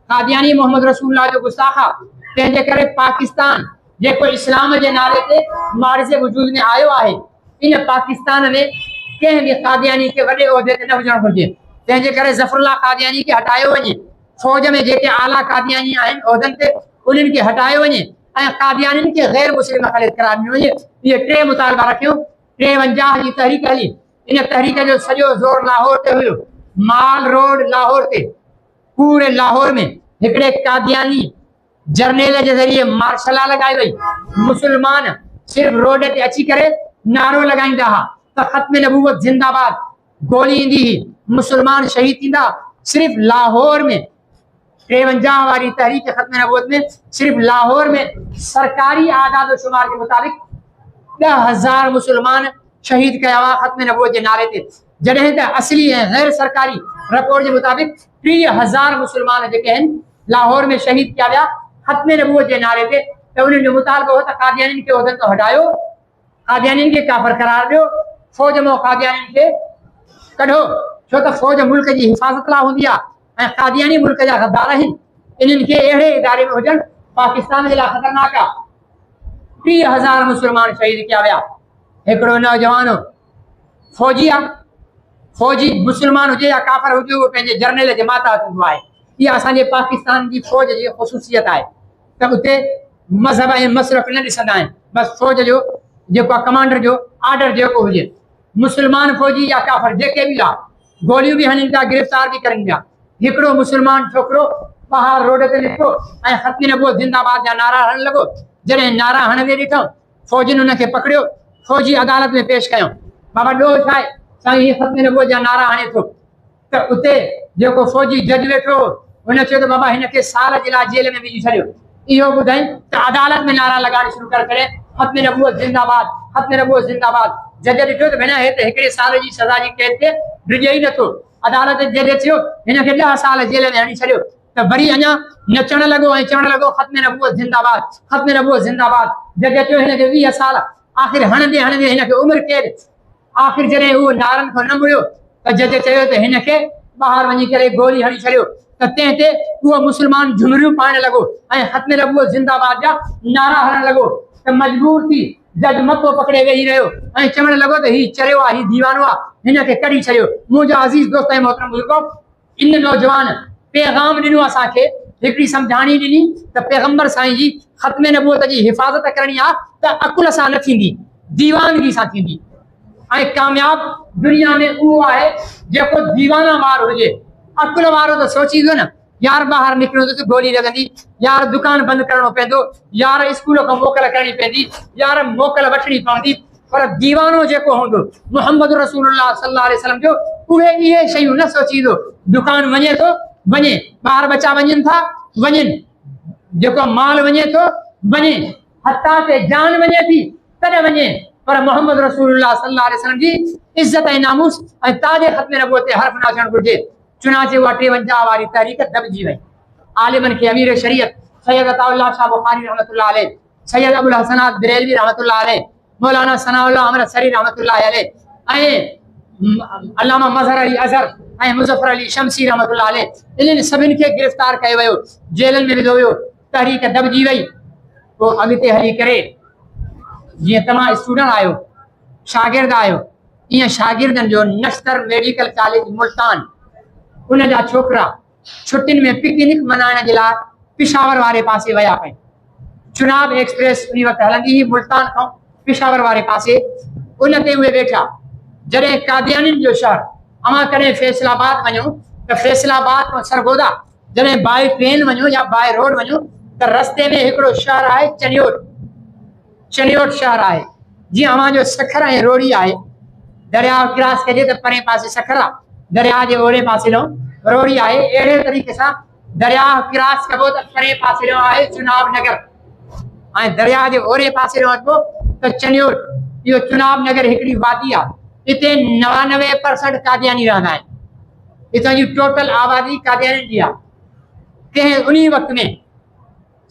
कादियानी मोहम्मद रसूलुल्लाह जो गुस्ताखा। तंहिंजे करे पाकिस्तान जेको इस्लाम जे नाले ते मारिज़ वजूद में आयो आहे, इन पाकिस्तान में कंहिं बि कादियानी खे वॾे उहिदे ते न हुजणु घुरिजे। तंहिंजे करे ज़फ़रुल्लाह कादियानी खे हटायो वञे, फौज में जेके आला कादियानी आहिनि उहिदनि ते उन्हनि खे हटायो वञे ऐं कादियानी खे ग़ैर मुस्लिम ख़ालिद करार ॾिनो वञे। इहे 3 मुतालबा रखियो। 53 जी तहरीक हली। इन तहरीक जो सॼो ज़ोर लाहौर ते हुयो। माल रोड लाहौर ते, पूरे लाहौर में हिकिड़े कादियानी जर्नेल जे ज़रिए मार्शला लॻाई वई। मुस्लमान सिर्फ़ रोड ते अची करे नारो लॻाईंदा हुआ त ख़त्म नबूवत ज़िंदाबाद, गोली ईंदी हुई, मुस्लमान शहीद थींदा। सिर्फ़ लाहौर में 53 वारी तहरीक ख़त्म नबूवत में सिर्फ़ लाहौर में सरकारी आदाद शुमार के मुताबिक 10,000 मुसलमान शहीद कया हुआ ख़त्म नबूवत के नारे ते। जॾहिं त असली ऐं गैर सरकारी रिपोर्ट के मुताबिक 30,000 मुसलमान जेके आहिनि लाहौर में शहीद किया विया ख़त्म नबूवत के नारे ते। त उन्हनि जो मुतालबो हो त कादियानी खे उहिदनि खां हटायो, कादियानी खे काफ़िर करार ॾियो, फौज मां कादियानी खे कढो, छो त फौज मुल्क जी हिफ़ाज़त लाइ हूंदी आहे ऐं कादियानी मुल्क जा गद्दार आहिनि। इन्हनि खे अहिड़े इदारे में हुजनि पाकिस्तान जे लाइ ख़तरनाक आहे। 30,000 मुसलमान शहीद किया विया। हिकिड़ो नौजवान फौजी आहे, फौजी मुसलमान हुजे या काफ़िर हुजे उहो पंहिंजे जर्नेल जे माता थींदो आहे। इहा असांजे पाकिस्तान जी फौज जी ख़ुसूसियत आहे त उते मज़हब ऐं मसरफ़ न ॾिसंदा आहिनि, बसि फौज जो जेको आहे कमांडर जो आर्डर जेको हुजे। मुसलमान फौजी या काफ़िर जेके बि आहे गोलियूं बि हणनि पिया, गिरफ़्तार बि करनि पिया। हिकिड़ो मुसलमान छोकिरो ॿाहिरि रोड ते निकितो ऐं ख़त्म नबूवत ज़िंदाबाद जा नारा हणणु लॻो। जॾहिं नारा हणंदे ॾिठो फौजियुनि हुनखे पकड़ियो, फौजी अदालत में पेश कयो। बाबा ॾोह छा आहे? साईं हीअ ख़त्म नबूवत जा नारा हणे थो। त उते जेको फौजी जज वेठो हुन चयो त बाबा हिनखे साल जे लाइ जेल में विझी छॾियो। इहो ॿुधाई त अदालत में नारा लॻाइण शुरू करे ख़त्म नबूवत ज़िंदाबाद, ख़त्म नबूवत ज़िंदाबाद। जज ॾिठो त भेण हे त हिकिड़े साल जी सज़ा जी कैद ते डिॼे ई नथो। अदालत जज थियो हिनखे 10 साल जेल में हणी छॾियो। त वरी अञा नचण लॻो ऐं चवण लॻो ख़त्म नबूवत ज़िंदाबाद, ख़त्म नबूवत ज़िंदाबाद। जज चयो हिनखे 20 साल। आख़िर हणंदे हणंदे हिनखे उमिरि कैद। आख़िर जॾहिं उहो नारनि खां न मुड़ियो त जज चयो त हिनखे ॿाहिरि वञी करे गोली हणी छॾियो। त तंहिं ते उहो मुसलमान झुमरियूं पाइण लॻो ऐं ख़त्म नबूवत ज़िंदाबाद जा नारा हणणु लॻो। त मजबूर थी जज मथो पकड़े वेही रहियो ऐं चवणु लॻो त हीउ चरियो आहे, हीउ दीवानो आहे, हिनखे कढी छॾियो। मुंहिंजो अज़ीज़ दोस्त ऐं मोहतरम बुज़ुर्गो, इन नौजवान पैगाम ॾिनो असांखे, हिकिड़ी सम्झाणी ॾिनी त पैगंबर साईं जी ख़त्म नबूवत जी हिफ़ाज़त करणी आहे त अकुल सां न थींदी, दीवानगी सां थींदी। ऐं कामयाब दुनिया में उहो आहे जेको दीवाना वार हुजे। अकुल वारो त सोचींदो न यार ॿाहिरि निकिरंदो त गोली लॻंदी, यार दुकान बंदि करणो पवंदो, यार स्कूल खां मोकल करणी पवंदी, यार मोकल वठणी पवंदी। पर दीवानो जेको हूंदो मुहम्मद रसूलुल्लाह सल्लल्लाहु अलैहि वसल्लम जो, उहे इहे शयूं न सोचींदो। दुकान वञे थो वञे, ॿार बच्चा वञनि था वञनि, जेको माल वञे थो वञे, हथा ते जान वञे थी तॾहिं वञे। पर मोहम्मद रसूलुल्लाह सल्लल्लाहु अलैहि वसल्लम जी इज़त ऐं नामूस ऐं ताजे ख़त्म नबूवत ते हर्फ़ न अचणु घुरिजे। चुनाचे उहा 53 वारी तहरीक दॿिजी वई। आलिमनि खे अमीर शरीयत सैयद अताउल्लाह शाह बुखारी रहमतुल्लाह अलैह, सैयद अबुल हसनात बरेलवी रहमतुल्लाह अलैह, मौलाना सनाउल्लाह अमृतसरी रहमतुल्लाह अलैह ऐं अल्लामा मज़हर अली अज़हर ऐं मुज़फ़र अली शमसी रहमतुल्लाह अलैह, इन्हनि सभिनि खे गिरफ़्तार कयो वियो, जेलनि में विधो वियो। तहरीक दॿिजी वई। पोइ अॻिते हली करे जीअं तव्हां स्टूडेंट आहियो, शागिर्द आहियो, ईअं शागिर्दनि जो नश्तर मेडिकल कॉलेज मुल्तान, उन जा छोकिरा छुट्टियुनि में पिकनिक मनाइण जे लाइ पिशावर वारे पासे विया पिया। चुनाव एक्सप्रेस उन वक़्तु हलंदी हुई मुल्तान खां पिशावर वारे पासे, उन ते उहे वेठा। जॾहिं कादियानियुनि जो शहर, अमां कॾहिं फैसलाबाद वञो त फैसलाबाद खां सरगोदा जॾहिं बाय ट्रेन वञो या बाय रोड वञो त रस्ते में हिकिड़ो शहर आहे चनियोट, चनियोट शहर आहे। जीअं अवां जो सखर ऐं रोड़ी आहे, दरिया क्रॉस कजे त परे पासे सखर आहे, दरिया जे ओड़े पासे ॾांहुं रोड़ी आहे। अहिड़े तरीक़े सां दरिया क्रॉस कबो त परे पासे ॾांहुं आहे चुनाव नगर, ऐं दरिया जे ओड़े पासे ॾांहुं अचबो त चनियोट। इहो चुनाव नगर हिकिड़ी वादी आहे। हिते 99% कादियानी रहंदा आहिनि। हितां जी टोटल आबादी कादियानी जी आहे। कंहिं उन वक़्त में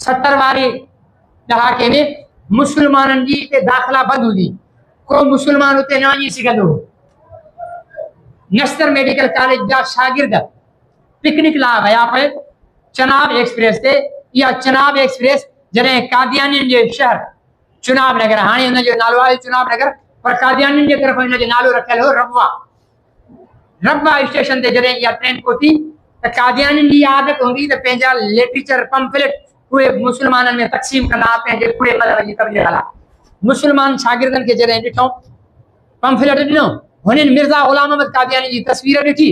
70 वारे ॾहाके में मुस्लमाननि जी हिते दाख़िला बंदि हूंदी, को मुस्लमान हुते न वञी सघंदो हो। नस्तर मेडिकल कॉलेज जा शागिर्द पिकनिक लाइ विया पिए चनाब एक्सप्रेस ते। इहा चनाब एक्सप्रेस जॾहिं कादियानियुनि जे शहर चुनाव नगर, हाणे हुनजो नालो आहे चुनाव नगर, पर कादियानियुनि जे तरफ़ हिनजो नालो रखियल हो रबवा। रबवा स्टेशन ते जॾहिं इहा ट्रेन पहुती त कादियानियुनि जी आदत हूंदी त पंहिंजा लिटरेचर पंफलेट उहे मुस्लमाननि में तक़सीम कंदा, पंहिंजे पूरे मज़हब जी तबलीग लाइ। मुस्लमान शागिर्दनि खे जॾहिं ॾिठो पंफलेट ॾिनो, हुननि मिर्ज़ा ग़ुलाम अहमद कादियानी जी तस्वीर ॾिठी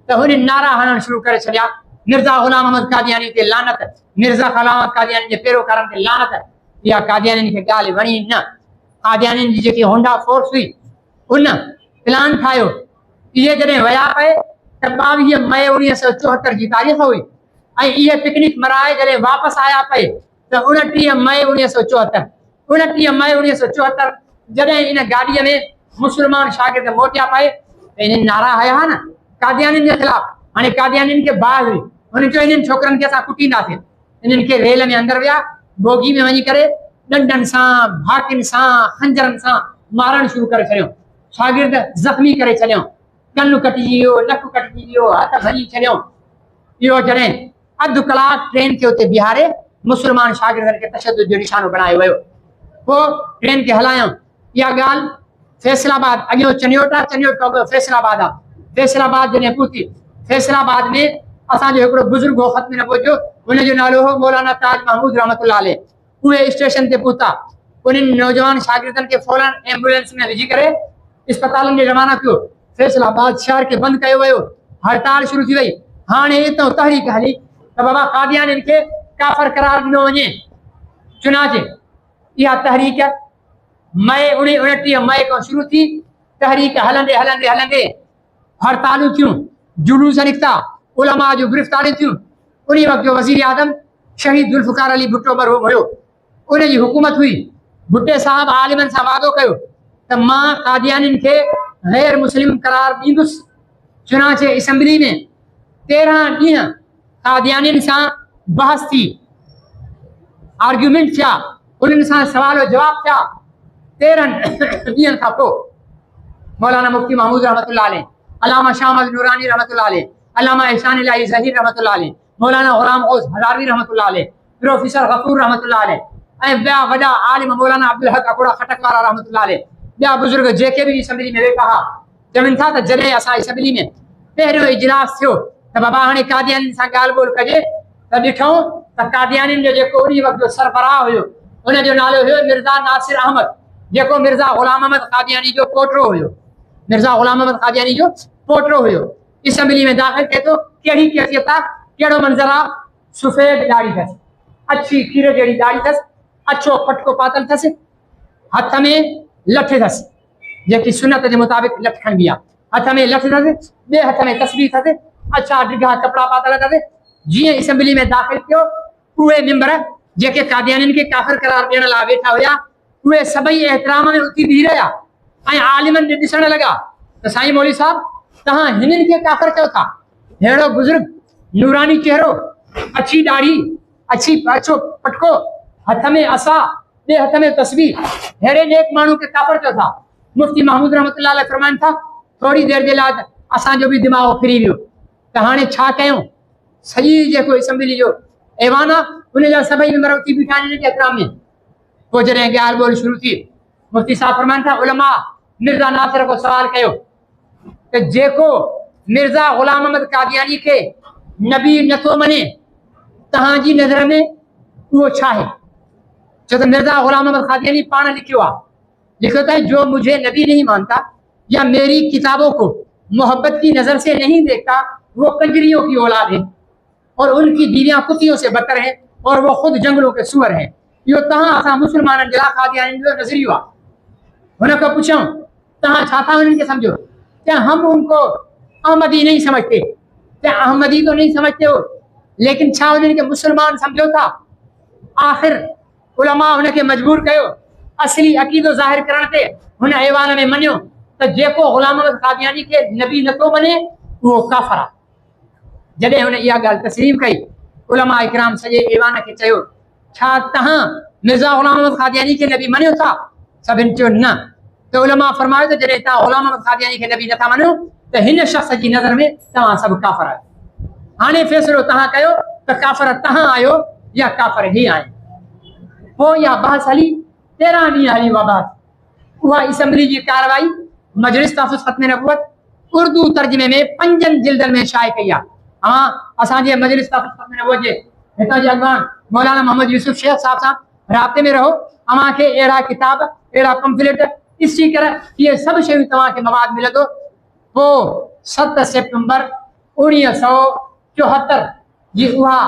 त हुननि नारा हणणु शुरू करे छॾिया, मिर्ज़ा ग़ुलाम अहमद कादियानी ते लानत, मिर्ज़ा ग़ुलाम अहमद कादियानी जे पैरोकारनि ते लानत। इहा कादियानियुनि खे ॻाल्हि वणी न। कादियानियुनि जी जेकी होंडा फोर्स हुई उन प्लान ठाहियो। इहे जॾहिं विया पए त 22 मई 1974 जी तारीख़ हुई, ऐं इहे पिकनिक मराए जॾहिं वापसि आया पए त 29 मई 1974, 29 मई 1974 जॾहिं इन गाॾीअ में मुस्लमान शागिर्द मोटिया पए त इन्हनि नारा हया न कादियानियुनि जे ख़िलाफ़। हाणे कादियानियुनि खे बाहि हुई, हुननि चयो इन्हनि छोकिरनि खे असां कुटींदासीं। इन्हनि खे रेल में अंदरि विया, बोगी में वञी करे डंडनि सां, भाटियुनि सां, खंजरनि सां मारणु शुरू करे छॾियो। शागिर्द ज़ख़्मी करे छॾियो, कनु कटिजी वियो, नकु कटिजी वियो, हथ भञी छॾियो। इहो जॾहिं अधु कलाक ट्रेन खे उते बीहारे मुस्लमान शागिर्दनि खे तशद्दुद जो निशानो बणायो वियो। पोइ ट्रेन खे हलायूं। इहा ॻाल्हि फैसलाबाद, अॻियो चनियोट आहे, चनियोट खां पोइ फैसलाबाद आहे। फैसलाबाद जॾहिं पहुती, फैसलाबाद में असांजो हिकिड़ो बुज़ुर्ग हो ख़त्म न पहुचो, हुनजो नालो हो मौलाना ताज महमूद रहमतुल्लाह अलैह। उहे स्टेशन ते पहुता, उन्हनि नौजवान शागिर्दनि खे फौरन एम्बुलेंस में विझी करे अस्पतालनि ॾे रवाना कयो। फैसलाबाद शहर खे बंदि कयो वियो, हड़ताल शुरू थी वई। हाणे हितां तहरीक हली त बाबा कादियानियुनि खे काफ़िर करार ॾिनो वञे चुनाचे। इहा तहरीक मई 29 मई खां शुरू थी। तहरीक हलंदे हलंदे हलंदे हड़तालूं थियूं, जुलूस निकिता, उलमा जूं गिरफ़्तारियूं थियूं। उन वक़्त जो वज़ीर आज़म शहीद ज़ुल्फ़िकार अली भुट्टो मरहूम हुयो, उनजी हुकूमत हुई। भुट्टे साहब आलिमनि सां वादो कयो त मां कादियानियुनि खे गैर मुस्लिम करार ॾींदुसि। चुनाचे असेंबली में 13 ॾींहं कादियानियुनि सां बहस थी, आर्ग्यूमेंट थिया, उन्हनि सां सवाल जवाब थिया। 13 ॾींहंनि खां पोइ मौलाना मुफ्ती महमूद रहमतुल्लाह अलैह, अलामा शाह अहमद नूरानी रहमतुल्लाह अलैह, अलामा एहसान इलाही ज़हीर रहमतुल्लाह अलैह, मौलाना ग़ुलाम गौस हज़ारवी रहमतुल्लाह अलैह, प्रोफेसर गफूर रहमतुल्लाह अलैह, ऐं ॿिया वॾा आलिम मौलाना अब्दुल हक अकोड़ा खटक वारा रहमतुल्लाह अलैह, ॿिया बुज़ुर्ग जेके बि असेंबली में वेठा हुआ, चवनि था त जॾहिं असां असेंबली में पहिरियों इजलास थियो त बाबा हाणे कादियानियुनि सां ॻाल्हि ॿोल कजे त ॾिठूं त कादियानियुनि जो जेको उन वक़्त जो सरबराह हुयो उनजो नालो हुयो मिर्ज़ा नासिर अहमद, जेको मिर्ज़ा ग़ुलाम अहमद कादियानी जो पोटो हुयो। मिर्ज़ा ग़ुलाम अहमद कादियानी जो पोटो हुयो। असेंबली में दाख़िल थिए थो, कहिड़ी कैफ़ियत आहे, कहिड़ो मंज़र आहे, सफ़ेद दाढ़ी अथसि, अछी खीर जहिड़ी दाढ़ी अथसि, अछो पटको पातल अथसि, हथ में लठ अथसि, जेकी सुनत जे मुताबिक़ लठ खणबी आहे। हथ में लठ अथसि, ॿिए हथ में तस्बीह अथसि, अच्छा डिघा कपिड़ा पातल अथसि। जीअं असेंबली में दाख़िल थियो, उहे मेंबर जेके कादियानियुनि खे काफ़िर करार ॾियण लाइ वेठा हुया, उहे सभई एहतराम में उथी बीह रहिया ऐं आलिमनि ॾे ॾिसण लॻा त साईं मौलवी साहब तव्हां हिननि खे काफ़िर कयो था। अहिड़ो बुज़ुर्ग, नूरानी चेहरो, अच्छी दाढ़ी, अच्छो पटको, हथ में असा, ॿिए हथ में तस्बीह, अहिड़े नेक माण्हू खे काफ़िर कयो था। मुफ्ती महमूद रहमतुल्लाह अलैह फरमाइनि था थोरी देरि जे लाइ असांजो बि दिमाग़ फिरी वियो त हाणे छा कयूं। सॼी जेको असेंबली जो ऐवान आहे उनजा सभई मेंबर उथी बीठा आहिनि हिन जे एतिराम में। पोइ जॾहिं ॻाल्हि ॿोल शुरू थी, मुफ्ती साहब फरमाइनि था उलमा मिर्ज़ा नासिर को सवाल कयो त जेको मिर्ज़ा ग़ुलाम अहमद कादियानी खे नबी नथो मञे तव्हांजी नज़र में उहो छा आहे? छो त मिर्ज़ा ग़ुलाम अहमद कादियानी पाण लिखियो आहे, लिखो था जो मुझे नबी नहीं मानता या मेरी किताबों को मोहब्बत की नज़र से नहीं देखता वो कंजरियों की औलाद है और उनकी बीवियां कुतियों से बदतर हैं और वो खुद जंगलों के सुअर हैं। यो तहां असां मुसलमान दिला कादियानी जो नजरियो आ उनको पूछूं तहां छा था उनके समझो क्या हम उनको अहमदी नहीं समझते, क्या अहमदी तो नहीं समझते हो, लेकिन छा उनके मुसलमान समझो था। आखिर उलमा उनके मजबूर कयो असली अकीदो ज़ाहिर करण ते हुन ऐवान में मनियो त जेको गुलाम अहमद कादियानी के नबी नथो मने वो काफर आ। जॾहिं हुन इहा ॻाल्हि तस्लीम कई उलमा इकराम सॼे ऐवान खे चयो छा तहां मिर्ज़ा गुलाम अहमद कादियानी के नबी मनियो था? सभिनि चयो न। त उलमा फरमायो त जॾहिं तव्हां गुलाम अहमद कादियानी के नबी नथा मनो त हिन शख़्स जी नज़र में तव्हां सभु काफर आहियो। हाणे फ़ैसिलो तव्हां कयो त काफर तव्हां आहियो या काफर ही आहिनि। पोइ इहा बहस हली 13 ॾींहं हली उहा बहस। उहा असेंबली जी कार्रवाई मजलिस तहफ़्फ़ुज़ ख़त्म नबुवत उर्दू तर्जुमे में 5 जिल्दनि में शाये कई आहे। हाँ असांजे मजलिस तहफ़्फ़ुज़ ख़त्म नबुवत जे हितां जे अॻवान मौलाना मोहम्मद यूसुफ शेख साहब सां राब्ते में रहो। अव्हांखे अहिड़ा किताब अहिड़ा पंफलेट स्टीकर इहे सभु शयूं तव्हांखे मवाद मिलंदो। पोइ 7 सेप्टेम्बर 1974 जी उहा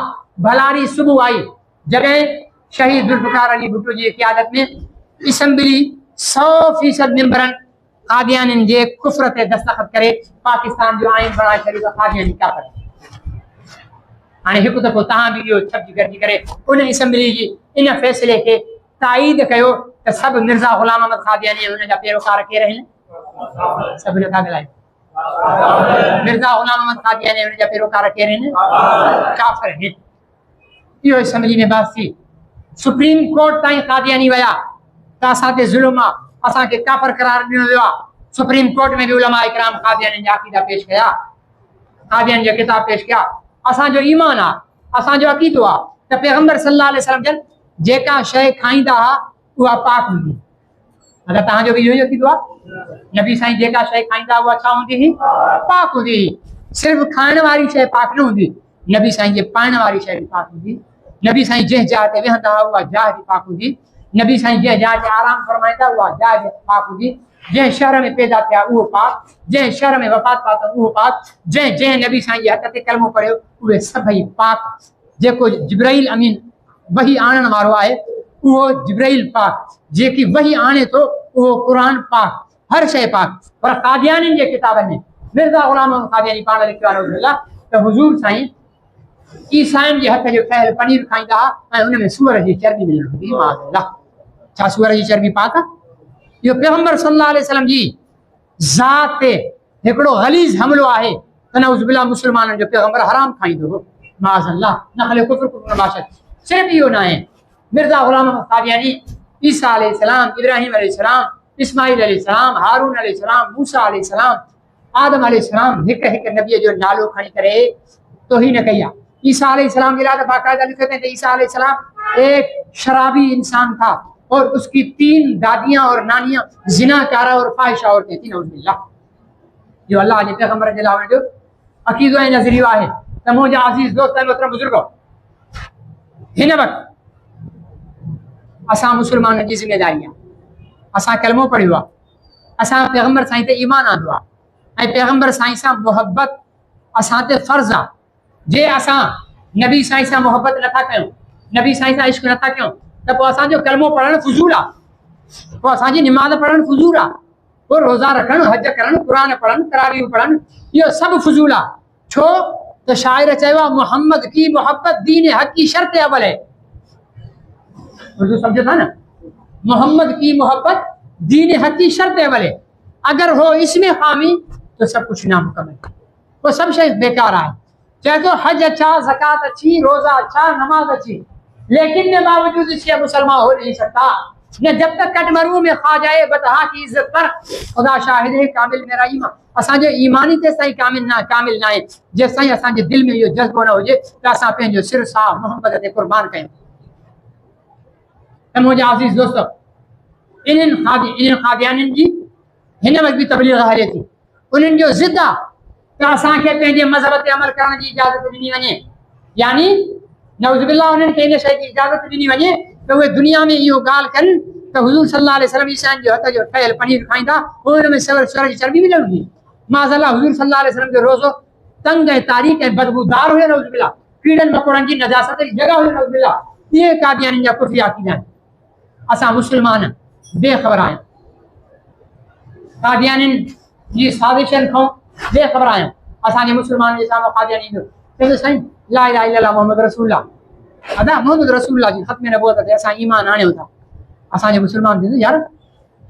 भलारी सुबुह आई जॾहिं शहीद जुल्फ़िकार अली भुट्टो जी क़यादत में असेंबली 100% मेंबरनि कादियानियुनि जे कुफ्र ते दस्तखत करे पाकिस्तान जो आइन बणाए छॾियो त कादियानी काफ़िर। हाणे हिकु दफ़ो तव्हां बि इहो छपजी गॾिजी करे उन असेंबली जी इन फ़ैसिले खे ताईद कयो त सभु मिर्ज़ा गुलाम अहमद कादियानी हुन जा पैरोकार केर आहिनि? सभु नथा ॻाल्हाइनि। मिर्ज़ा गुलाम अहमद कादियानी हुन जा पैरोकार केर आहिनि? काफ़िर आहिनि। इहो असेंबली में बहस थी। सुप्रीम कोर्ट ताईं कादियानी विया त असां ते ज़ुल्म आहे, असांखे काफ़िर करार ॾिनो वियो आहे। सुप्रीम कोर्ट में भी उलमा इकराम कादियानी जा अक़ीदा पेश कया, कादियानी जा किताब पेश कया। असांजो ईमान आहे, असांजो अक़ीदो आहे त पैगंबर सल्लल्लाहु अलैहि वसल्लम जन जेका शइ खाईंदा हुआ उहा पाक हूंदी। अगरि तव्हांजो बि इहो ई अक़ीदो आहे नबी साईं जेका शइ खाईंदा उहा छा हूंदी हुई? पाक हूंदी हुई। सिर्फ़ु खाइण वारी शइ पाक न हूंदी, नबी साईं जे पाइण वारी शइ बि पाक हूंदी। नबी साईं जंहिं जाइ ते वेहंदा हुआ उहा जाइ बि पाक हूंदी। नबी साईं जंहिं जाइ ते आराम फरमाईंदा उहा जाइ बि पाक हूंदी। जंहिं शहर में पैदा थिया उहो पाक, जंहिं शहर में वफ़ात पाता उहो पाक, जंहिं नबी साईं जे हथ ते कलमो पढ़ियो उहे सभई पाक। जेको जिब्राइल अमीन वही आणण वारो आहे उहो जिब्राइल पाक, जेकी वही आणे थो उहो क़ुरान पाक, हर शइ पाक। पर कादियानियुनि जे किताबनि में मिर्ज़ा गुलाम अहमद कादियानी पाण लिखियो आहे त हुज़ूर साईं ईसाइनि जे हथ जो ठहियल पनीर खाईंदा हुआ ऐं उन में सूअर जी चर्बी मिलंदी हुई। माज़अल्लाह, छा सूअर जी चर्बी पाक आहे? इहो पैगंबर सल्लल्लाहु अलैहि वसल्लम जी ज़ात ते हिकिड़ो गलीज़ हमलो आहे त नऊज़ बिल्लाह मुसलमाननि जो पैगंबर हराम खाईंदो हो। माज़अल्लाह, न ख़ाली कुफ्र कुफ्र सिर्फ़ इहो न आहे। मिर्ज़ा गुलाम अहमद कादियानी ईसा अलैहिस्सलाम, इब्राहिम अलैहिस्सलाम, इस्माइल अलैहिस्सलाम, हारून अलैहिस्सलाम, मूसा अलैहिस्सलाम, आदम अलैहिस्सलाम हिकु हिकु नबीअ जो नालो खणी करे तौहीन कई आहे। ईसा अलैहिस्सलाम के लिए बाकायदा लिखे थे ईसा अलैहिस्सलाम एक शराबी इंसान था और उसकी 3 दादियां और नानियां जिनाकारा और फाहिशा औरतें थी। नऊज़ुबिल्लाह। जो अल्लाह के पैगंबर जो अक़ीदो ऐं नज़रियो आहे त मुंहिंजा अज़ीज़ दोस्त मोहतरम बुजुर्गो, हिन वक़्तु असां मुसलमाननि जी ज़िम्मेदारी आहे। असां कलमो पढ़ियो आहे, असां पैगंबर साईं ते ईमान आंदो आहे ऐं पैगंबर साईं सां मुहबत असां ते फ़र्ज़ु आहे। जे असां नबी साईं सां मुहबत नथा कयूं, नबी साईं सां इश्क नथा कयूं त पोइ असांजो कलमो पढ़णु फ़ुज़ूल आहे, पोइ असांजी निमाज़ पढ़णु फ़ुज़ूल आहे, पोइ रोज़ा रखणु, हज करणु, क़ुरान पढ़णु, तरावीह पढ़णु, इहो सभु फ़ुज़ूल आहे। छो त शाइर चयो आहे मोहम्मद की मोहब्बत दीन हक़ की शर्त अवल है। उर्दू समझो था न? मोहम्मद की मोहब्बत दीन हक़ की शर्त अवल है। अगर हो इसमें खामी तो सब कुछ नामुकम्मल, वो सब शइ बेकार आहे। चाहे तो हज अच्छा, ज़कात अच्छी, रोजा अच्छा, नमाज अच्छी, लेकिन ने बावजूद इसके मुसलमान हो नहीं सकता न जब तक कटमरू में खा जाए बतहा की इज्जत पर। खुदा शाहिद है कामिल मेरा ईमान, असांजो ईमानी ते साईं कामिल ना आहे जे साईं असांजे दिल में इहो जज़्बो न हुजे त असां पंहिंजो सिर साह मोहम्मद ते कुर्बान कयूं। त मुंहिंजा अज़ीज़ दोस्तो, इन्हनि कादियानियुनि जी हिन वक़्तु बि तबलीग हले थी। उन्हनि जो ज़िद आहे त असांखे पंहिंजे मज़हब ते अमल करण जी इजाज़त ॾिनी वञे, यानी नऊज़ुबिल्लाह उन्हनि खे इन शइ जी इजाज़त ॾिनी वञे त उहे दुनिया में इहो ॻाल्हि कनि त हुज़ूर सल्लल्लाहु अलैहि वसल्लम ईसाइनि जो हथ जो ठहियल पनीर खाईंदा, उन में सूअर जी चर्बी मिलंदी। माज़अल्लाह हुज़ूर सल्लल्लाहु अलैहि वसल्लम जो रोज़ो तंग ऐं तारीक़ ऐं बदबूदार हुयो। नऊज़ुबिल्लाह कीड़न मकोड़न जी नजासत जी जगह हुई नज़बिल्ला ये कादियानी जा कुफरी अकीदा असा मुसलमान बेखबर आया कादियानी जी साजिशन खां बेखबर आया असांजे मुसलमान जे साम्हूं कादियानी जो चवंदो साईं ला इलाहा इल्लल्लाह मोहम्मद रसूलुल्लाह अदा मोहम्मद रसूलुल्लाह जी ख़त्म नबूवत ते असां ईमान आणियो था असांजे मुसलमान चवंदो यार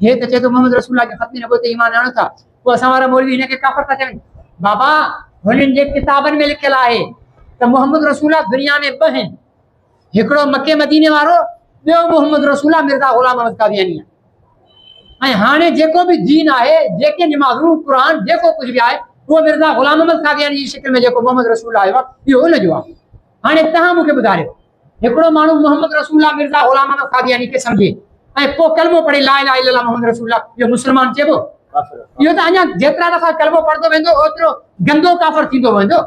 हे त चए थो मोहम्मद रसूलुल्लाह जी ख़त्म नबूवत ते ईमान आणियो था पोइ असां वारा मौलवी हिनखे काफ़िर था चवनि बाबा हुननि जे किताबनि में लिखियल आहे त मोहम्मद रसूलुल्लाह दुनिया में ॿ आहिनि हिकिड़ो मके मदीने वारो ॿियो मोहम्मद रसूलुल्लाह मिर्ज़ा ग़ुलाम अहमद क़ादियानी ऐं हाणे जेको बि दीन आहे जेके नमाज़ूं क़ुरान जेको कुझु बि आहे उहो मिर्ज़ा ग़ुलाम अहमद क़ादियानी जी शिकिल में जेको मोहम्मद रसूलुल्लाह आयो आहे इहो हुनजो आहे हाणे तव्हां मूंखे ॿुधायो हिकिड़ो माण्हू मोहम्मद रसूलुल्लाह मिर्ज़ा ग़ुलाम अहमद क़ादियानी खे सम्झे ऐं पोइ कलमो पढ़े ला इलाहा इल्लल्लाह मोहम्मद रसूलुल्लाह इहो मुस्लमान चइबो इहो त अञा जेतिरा दफ़ा कलमो पढ़ंदो वेंदो ओतिरो गंदो काफ़िर थींदो वेंदो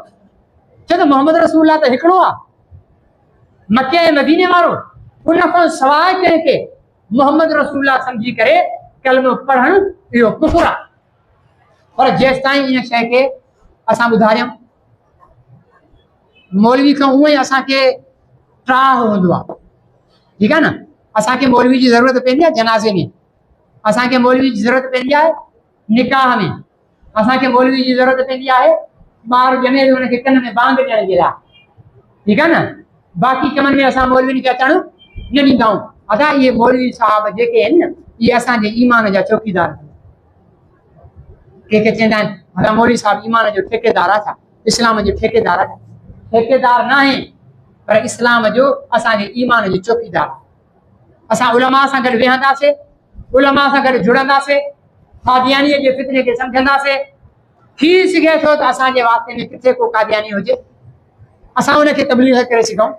छो त मोहम्मद रसूलुल्लाह त हिकिड़ो आहे मके ऐं मदीने वारो उन खां सवाइ कंहिंखे मोहम्मद रसूलुल्लाह सम्झी करे कलमो पढ़णु इहो कुफ़ुर आहे पर जेसि ताईं इन शइ खे असां ॿुधायूं मौलवी खां उहो ई असांखे त्राह हूंदो आहे ठीकु आहे न असांखे मौलवी जी ज़रूरत पवंदी आहे जनाज़े में असांखे मौलवी जी ज़रूरत पवंदी आहे निकाह में असांखे मौलवी जी ज़रूरत पवंदी आहे ॿार ॼमे त हुनखे कन में बांग ॾियण जे लाइ ठीकु आहे न बाक़ी कमनि में असां मौलवियुनि खे अचणु न ॾींदा आहियूं अदा इहे मौलवी साहब जेके आहिनि न इहे असांजे ईमान जा चौकीदार कंहिंखे चवंदा आहिनि अदा मौलवी साहब ईमान जो ठेकेदार आहे छा इस्लाम जो ठेकेदार आहे ठेकेदार न आहे पर इस्लाम जो असांजे ईमान जो चौकीदार असां उलमा सां गॾु वेहंदासीं उलमा सां गॾु जुड़ंदासीं कादियानीअ जे फितने खे सम्झंदासीं थी सघे थो त असांजे वास्ते में किथे को कादियानी हुजे असां उनखे तबलीग करे सघूं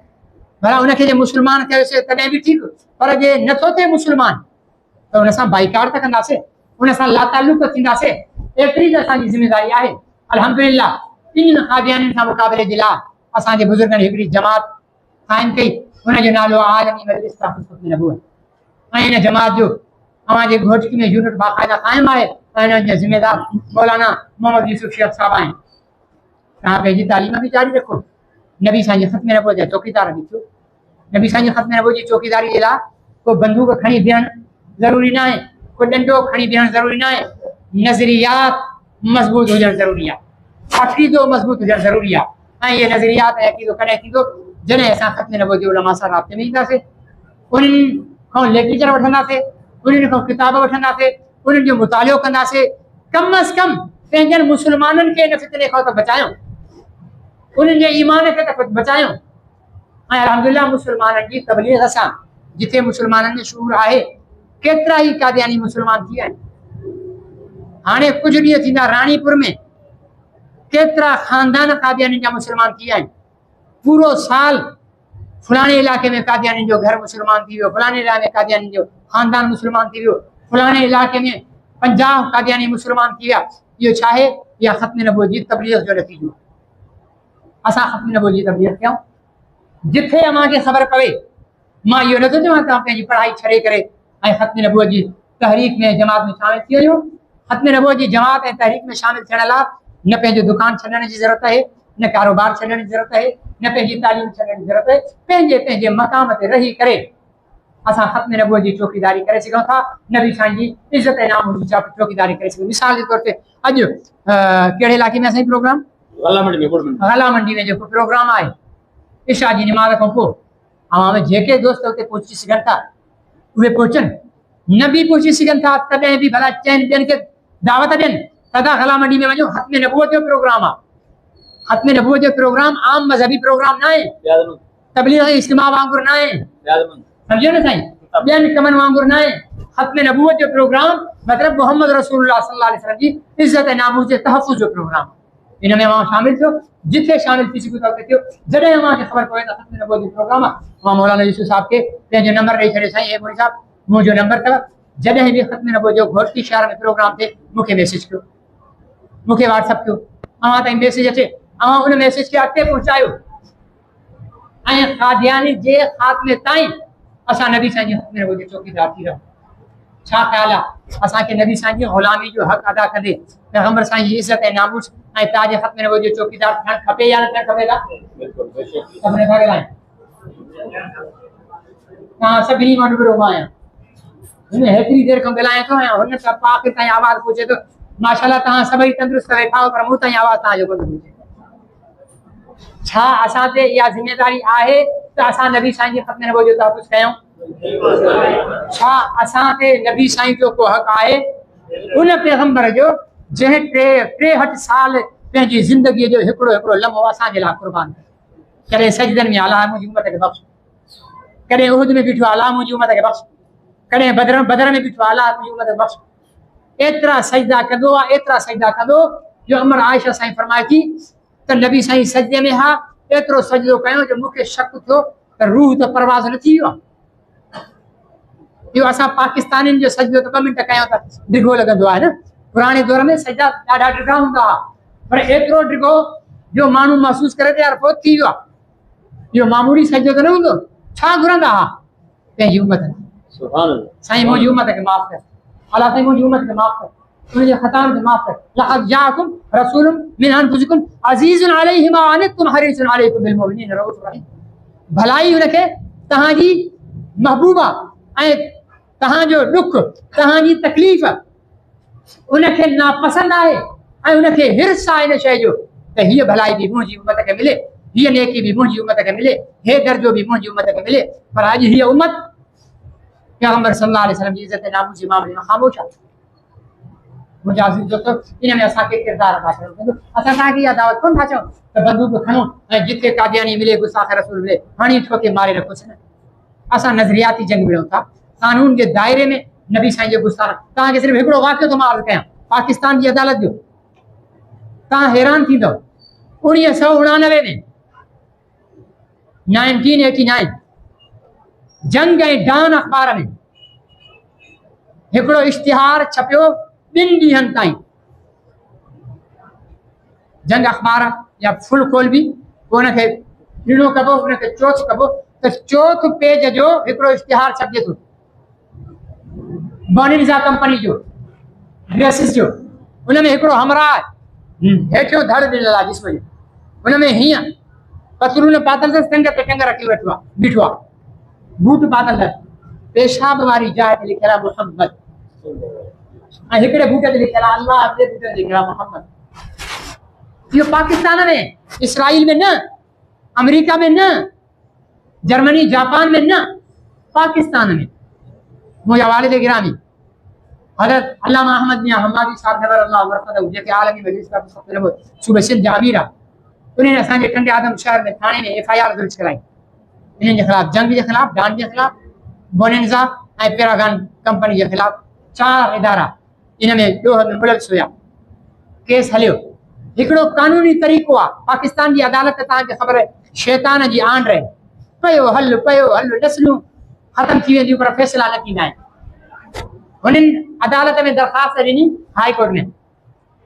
भला उनखे जे मुस्लमान कयोसीं तॾहिं बि ठीकु पर जे नथो थिए मुस्लमान त उन सां बाइकाट त कंदासीं उन सां लातालुक थींदासीं एतिरी त असांजी ज़िमेदारी आहे अल्हम्दुलिल्लाह इन कादियानी सां मुक़ाबले जे लाइ असांजे बुज़ुर्गनि हिकिड़ी जमात क़ाइमु कई हुनजो नालो आलमी मजलिस ताक़त नबूवत ऐं इन जमात जो हमारे घोटकी में यूनिट बाकायदा कायम है जिम्मेदार मौलाना मोहम्मद यूसुफ शेख साहब आए तव्हां पंहिंजी तालीम भी जारी रखो नबी साईं ख़त्म नबूवत जा चौकीदार बि थियो नबी साईं ख़त्म नबूवत जी चौकीदारी जे लाइ को बंदूक खणी बीहणु ज़रूरी न आहे को डंडो खणी बीहणु ज़रूरी न आहे नज़रियात मज़बूत हुजणु ज़रूरी आहे अक़ीदो मज़बूत हुजणु ज़रूरी आहे ऐं इहे नज़रियात ऐं अक़ीदो कॾहिं थींदो जॾहिं असां ख़त्म नबूवत जे उलमा सां राब्ते में ईंदासीं उन्हनि खां लिटरेचर वठंदासीं उन्हनि खां किताब वठंदासीं उन्हनि जो मुतालियो कंदासीं कम अज़ कम पंहिंजनि मुस्लमाननि खे इन फितने खां त बचायूं उन्हनि जे ईमान खे त बचायूं ऐं अल्हम्दुलिल्लाह मुस्लमाननि जी तबलीग सां जिथे मुस्लमाननि में शूर आहे केतिरा ई कादियानी मुस्लमान थी विया आहिनि हाणे कुझु ॾींहं थींदा राणीपुर में केतिरा ख़ानदान कादियानी जा मुस्लमान थी विया आहिनि पूरो साल फलाने इलाके में कादियानी जो घर मुसलमान थी वियो फलाने इलाके में कादियानी जो खानदान मुसलमान थी वियो फलाने इलाके में 50 कादियानी मुसलमान थी विया इहो छा आहे या ख़त्म नबूवत जी तबलीग जो नतीजो असां ख़त्म नबूवत जी तबलीग कयूं जिथे अमांखे ख़बर पवे मां इहो नथो चवां तव्हां पंहिंजी पढ़ाई छॾे करे ऐं ख़त्म नबूवत जी तहरीक में जमात में शामिल थी वञो ख़त्म नबूवत जी जमात ऐं तहरीक में शामिल थियण लाइ न पंहिंजो दुकान छॾण जी ज़रूरत आहे न कारोबार छॾण जी ज़रूरत आहे न पंहिंजी तालीम छॾण जी ज़रूरत आहे पंहिंजे पंहिंजे मक़ाम ते रही करे असां ख़त्म नबूवत जी चौकीदारी करे सघूं था नबी साईं जी इज़त ऐं नाम जी चौकीदारी करे सघूं मिसाल जे तौर ते अॼु कहिड़े इलाइक़े में असांजी प्रोग्राम गला मंडी में जेको प्रोग्राम आहे इशा जी निमाज़ खां पोइ अवां में जेके दोस्त उते पहुची सघनि था उहे पहुचनि न बि पहुची सघनि था तॾहिं बि भला चइनि ॿियनि खे दावत ॾियनि दादा गला मंडी में वञो ख़त्म नबूवत जो प्रोग्राम आहे ख़त्म नबूवत जो प्रोग्राम आम मज़हबी प्रोग्राम न आहे तबलीग इज्तिमा वांगुरु न आहे सम्झो न साईं ॿियनि कमनि वांगुरु न आहे ख़त्म नबूवत जो प्रोग्राम मतिलबु मोहम्मद रसूलुल्लाह सल्लल्लाहु अलैहि वसल्लम जी इज़त ऐं नामूस जे तहफ़ुज़ जो प्रोग्राम इन में मां शामिल थियो जिथे शामिल थी सघूं था उते थियो जॾहिं मूंखे ख़बर पवे त ख़त्म नबूवत जो प्रोग्राम आहे मां मौलाना यूसुफ साहब खे पंहिंजो नंबर ॾेई छॾियो साईं मोदी साहब मुंहिंजो नंबर अथव जॾहिं बि ख़त्म नबूवत जो घोटकी शहर में प्रोग्राम थिए मूंखे मैसेज कयो मूंखे व्हाट्सअप कयो अवां ताईं मैसेज अचे अवां उन मैसेज खे अॻिते पहुचायो ऐं कादियानी जे ख़ात्मे ताईं असां नबी साईं जी ख़त्म नबूवत जो चौकीदार थी रहूं छा ख्याल आहे असांखे नबी साईं जी ग़ुलामी जो हक़ अदा कंदे पैगंबर साईं जी इज़त ऐं नामूस ऐं ताज ख़त्म नबूवत जो चौकीदार थियणु खपे या न थियणु खपे? सभिनी खां ॻाल्हायूं तव्हां सभिनी मां निकिरो मां आहियां हिन हेतिरी देरि खां ॻाल्हायां थो ऐं हुन सां पाक ताईं आवाज़ पहुचे थो माशाल्लाह तव्हां सभई तंदुरुस्त वेठा हो पर मूं ताईं आवाज़ तव्हांजो कोन पहुचे छा असां ते इहा ज़िमेदारी आहे त असां नबी साईं जी ख़त्म नबूवत जो तहफ़्फ़ुज़ कयूं छा असां ते नबी साईं जो को हक़ आहे उन पैगंबर जो जंहिं 63 साल पंहिंजी ज़िंदगीअ जो हिकिड़ो हिकिड़ो लम्हो असांजे लाइ क़ुर्बान कॾहिं सजदनि में अलाह मुंहिंजी उमत खे बख़्श कॾहिं उहद में बीठो अलाह मुंहिंजी उमत खे बख़्श कॾहिं बदर में बीठो अलाह मुंहिंजी उमत खे बख़्श एतिरा सजदा कंदो आहे एतिरा सजदा कंदो जो अमर आयशा साईं फरमाए थी त नबी साईं सजदे में हा एतिरो सजदो कयो जो मूंखे शक थियो त रूह त परवाज़ न थी वियो आहे इहो असां पाकिस्तानियुनि जो सजदो त 2 मिंट कयूं त डिघो लॻंदो आहे न पुराणे दौर में सजदा ॾाढा डिघा हूंदा हुआ पर एतिरो डिघो जो माण्हू महसूसु करे त यार फोत थी वियो आहे इहो मामूली सजदो त न हूंदो छा घुरंदा हुआ पंहिंजी उमत साईं मुंहिंजी उमत खे माफ़ कर अलाह साईं मुंहिंजी उमत खे माफ़ कर उनजे ख़ताउनि खे माफ़ कर लक़द जाअकुम रसूलुम मिन अनफुसिकुम अज़ीज़ुन अलैहि मा अनितुम हरीसुन अलैकुम बिल मुमिनीन रऊफ़ुर रहीम भलाई उनखे तव्हांजी महबूबा ऐं तव्हांजो ॾुख तव्हांजी तकलीफ़ उनखे नापसंद आहे ऐं उनखे हिर्स आहे इन शइ जो त हीअ भलाई बि मुंहिंजी उमत खे मिले हीअ नेकी बि मुंहिंजी उमत खे मिले हे दर्जो बि मुंहिंजी उमत खे मिले पर अॼु हीअ उमत पैगंबर सल्लल्लाहु अलैहि वसल्लम जी इज़त नामूस जे मामले में ख़ामोश आहे मुंहिंजा अज़ीज़ दोस्तो इन में असांखे किरदारु अदा करणो पवंदो असां तव्हांखे इहा दावत कोन था चऊं त बंदूक खणो ऐं जिथे कादियानी मिले गुस्ताख़ रसूल मिले हणी ठोके मारे रखोसि न असां नज़रियाती जंग विढ़ूं था कानून जे दायरे में नबी साईं जो गुस्ताख़ तव्हांखे सिर्फ़ु हिकिड़ो वाक़ियो थो मां अर्ज़ु कयां पाकिस्तान जी अदालत जो तव्हां हैरान थींदव 1989 में 1989 जंग ऐं डान अख़बार में हिकिड़ो इश्तिहार छपियो 2 ॾींहंनि ताईं जंग अख़बार या फुल खोल बि पोइ हुनखे ॾिणो कबो हुनखे चोथ कबो त चौथ पेज जो हिकिड़ो इश्तिहार छपिजे थो बॉनिंजा कंपनी जो ड्रेसिस जो हुन में हिकिड़ो हमराह हेठियों धड़ ॾिनल आहे जिस्म जो हुन में हीअं पतलून पातल अथसि टंग ते टंग रखी वेठो आहे बीठो आहे बूट पातल अथसि पेशाब वारी जाइ ते लिखियल आहे मुहम्मद ऐं हिकिड़े बूटे ते लिखियल आहे अल्लाह ॿिए बूटे ते लिखियल आहे मुहम्मद इहो पाकिस्तान में इसराइल में न अमेरिका में न जर्मनी जापान में न पाकिस्तान में मुंहिंजा वालिद गिरामी हज़रत अल्लामा अहमद मियां हम्मादी साहब नवर अल्लाह मरक़दहू जेके आलमी मजलिस का सूबे सिंध जा अमीर आहे उन्हनि असांजे टंडे आदम शहर में थाणे में FIR दर्ज कराई इन्हनि जे ख़िलाफ़ जंग जे ख़िलाफ़ डांड जे ख़िलाफ़ बोनेंजा ऐं पैरागन कंपनी के खिलाफ 4 इदारा इन में ॾोह में मुलविस हुआ केस हलियो हिकिड़ो कानूनी तरीक़ो आहे पाकिस्तान की अदालत तव्हांखे ख़बर आहे शैतान जी आंड रहे पयो हल नस्लूं ख़त्म थी वेंदियूं पर फ़ैसिला न थींदा आहिनि हुननि अदालत में दरख़्वास्त ॾिनी हाई कोर्ट में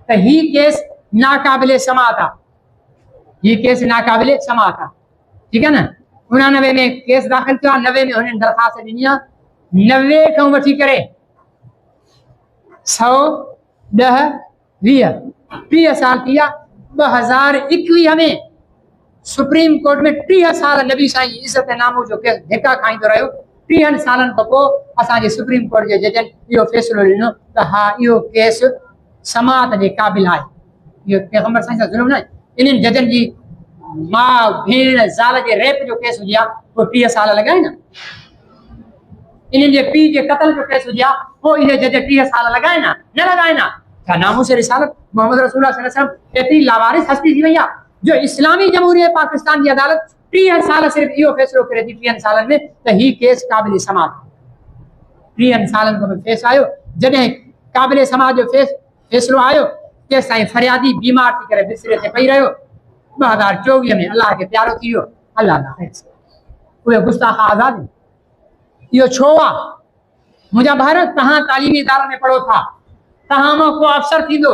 त ही केस नाक़ाबिले समाअत आहे ही केस नाक़ाबिले समाअत आहे ठीकु आहे न 89 में केस दाख़िल थियो आहे 90 में हुननि दरख़्वास्त ॾिनी आहे 90 खां वठी करे 100 10 20 30 साल थी विया 2021 में सुप्रीम कोर्ट में 30 साल नबी साईं जी इज़त नामो जो केस धिका खाईंदो रहियो 30 सालनि खां पोइ असांजे सुप्रीम कोर्ट जे जजनि इहो फ़ैसिलो ॾिनो त हा इहो केस समाअत जे क़ाबिल आहे इहो पैगंबर साईं सां ज़ुल्म न इन्हनि जजनि जी माउ भेण ज़ाल जे रेप जो केस हुजे आहे पोइ 30 साल लॻाए न इन्हनि जे पीउ जे क़त्ल जो केस हुजे आहे पोइ इहे जज 30 साल लॻाए न लॻाए न छा नामूस रिसालत मोहम्मद रसूलुल्लाह सल्लल्लाहु अलैहि वसल्लम एतिरी लावारिस हस्ती थी वई आहे जो इस्लामी जमहूरियत पाकिस्तान की अदालत 30 साल सिर्फ़ु इहो फ़ैसिलो करे थी 30 सालनि में त ही केस क़ाबिल समाअत 30 सालनि खां फेस आयो जॾहिं क़ाबिल समाअत जो फ़ैसिलो आयो केस ताईं फरियादी बीमार थी करे बिस्तरे ते पई रहियो 2024 में अल्लाह के प्यारो थी वियो अल्लाह ना उहे गुस्ताख आज़ाद इहो छो आहे मुंहिंजा भाउर तव्हां तालीमी इदारनि में पढ़ो था तव्हां मां को अफ़सर थींदो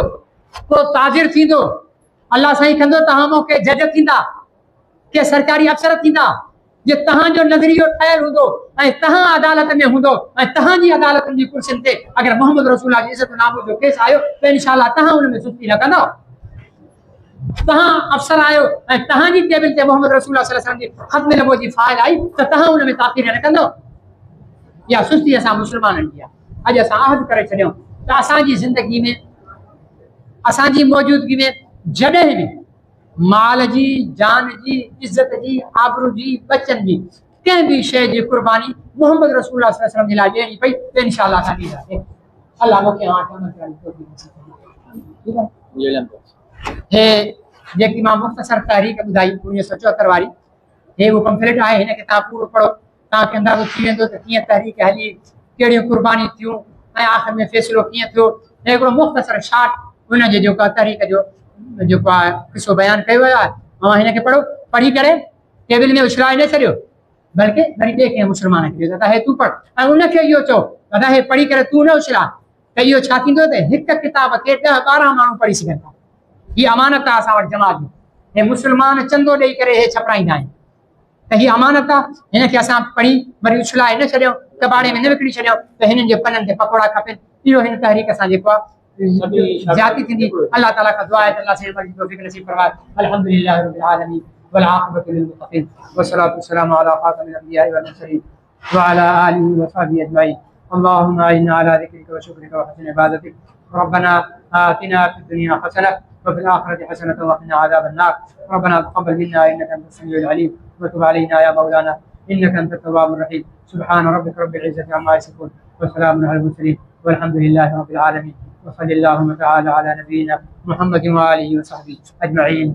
को ताजिर थींदो अल्लाह साईं कंदो तव्हां मां के जज थींदा के सरकारी अफ़सर थींदा जे तहां जो नज़रियो ठहियल हूंदो ऐं तहां अदालत में हूंदो ऐं तहां जी अदालत जी कुर्सियुनि ते अगर मोहम्मद रसूलुल्लाह जी इज़्ज़त नामो जो केस आयो त इंशाअल्लाह तहां उन में सुस्ती न कंदव। तहां अफसर आयो ऐं तहां जी टेबल ते मोहम्मद रसूलुल्लाह सल्लल्लाहु अलैहि वसल्लम जी ख़त्म नबुवत जी फाइल आई त तहां उन में ताख़ीर न कंदव। या सुस्ती असां मुस्लमाननि जी आहे। अॼु असां अहद करे छॾियूं त असांजी ज़िंदगी में असांजी मौजूदगी में जॾहिं बि माल जी, जान जी, इज़्ज़त जी, आबरू जी, बचन जी कंहिं बि शइ जी कुर्बानी मोहम्मद रसूलुल्लाह सल्लल्लाहु अलैहि वसल्लम जे लाइ ॾियणी पई त इंशाअल्लाह असां ॾींदासीं। अल्लाह मूंखे हे जेकी मां मुख़्तसर तहरीक ॿुधाई 1974 वारी, हे उहो पम्फलेट आहे, हिन खे तव्हां पूरो पढ़ो, तव्हांखे अंदाज़ो थी वेंदो त कीअं तहरीक हली, कहिड़ियूं कुर्बानी थियूं ऐं आख़िर में फ़ैसिलो कीअं थियो। हिकिड़ो मुख़्तसर शार्ट हुनजे जेको तहरीक जो जेको आहे किसो बयानु कयो वियो आहे। ऐं हिन खे पढ़ो, पढ़ी करे टेबल में उछलाए न छॾियो, बल्कि वरी ॿिए कंहिं मुस्लमान खे ॾियो, दादा हे तूं पढ़ ऐं उनखे इहो चओ दादा हे पढ़ी करे तूं न उछला, त इहो छा थींदो त हिकु किताब खे 10-12 माण्हू पढ़ी सघनि था। हीअ अमानत आहे असां वटि जमात जी। हे मुस्लमान चंदो ॾेई करे हे छपाईंदा आहिनि त हीअ अमानत आहे। हिनखे असां पढ़ी वरी उछलाए न छॾियूं, कबाड़े में न विकिणी छॾियूं त हिननि जे पननि ते पकोड़ा खपनि। इहो हिन तहरीक सां जेको आहे ज्यादती थींदी। अल्लाह ताला खां दुआ आहे त अल्लाह से तौफीक नसीब फरमाए। अल्हम्दुलिल्लाह रब्बिल आलमीन वल आक़िबतु लिल मुत्तक़ीन वस्सलातु वस्सलामु अला खातमिल अंबियाइ वल मुरसलीन व अला आलिहि व सहबिहि अजमईन। अल्लाहुम्मा इन्ना अला ज़िक्रिका व शुक्रिका व हुस्नि इबादतिक। रब्बना आतिना फिद दुनिया हसनह व फिल आखिरति हसनह व क़िना अज़ाबन्नार। रब्बना तक़ब्बल मिन्ना इन्नका अंतस समीउल अलीम व तुब अलैना या मौलाना इन्नका अंतत तव्वाबुर रहीम। सुब्हान रब्बिका रब्बिल इज़्ज़ति अम्मा यसिफून व सलामुन अलल मुरसलीन वल्हम्दुलिल्लाहि रब्बिल आलमीन। व सल्लल्लाहु तआला अला नबियिना मुहम्मद व आलिहि व सहबिहि अजमईन।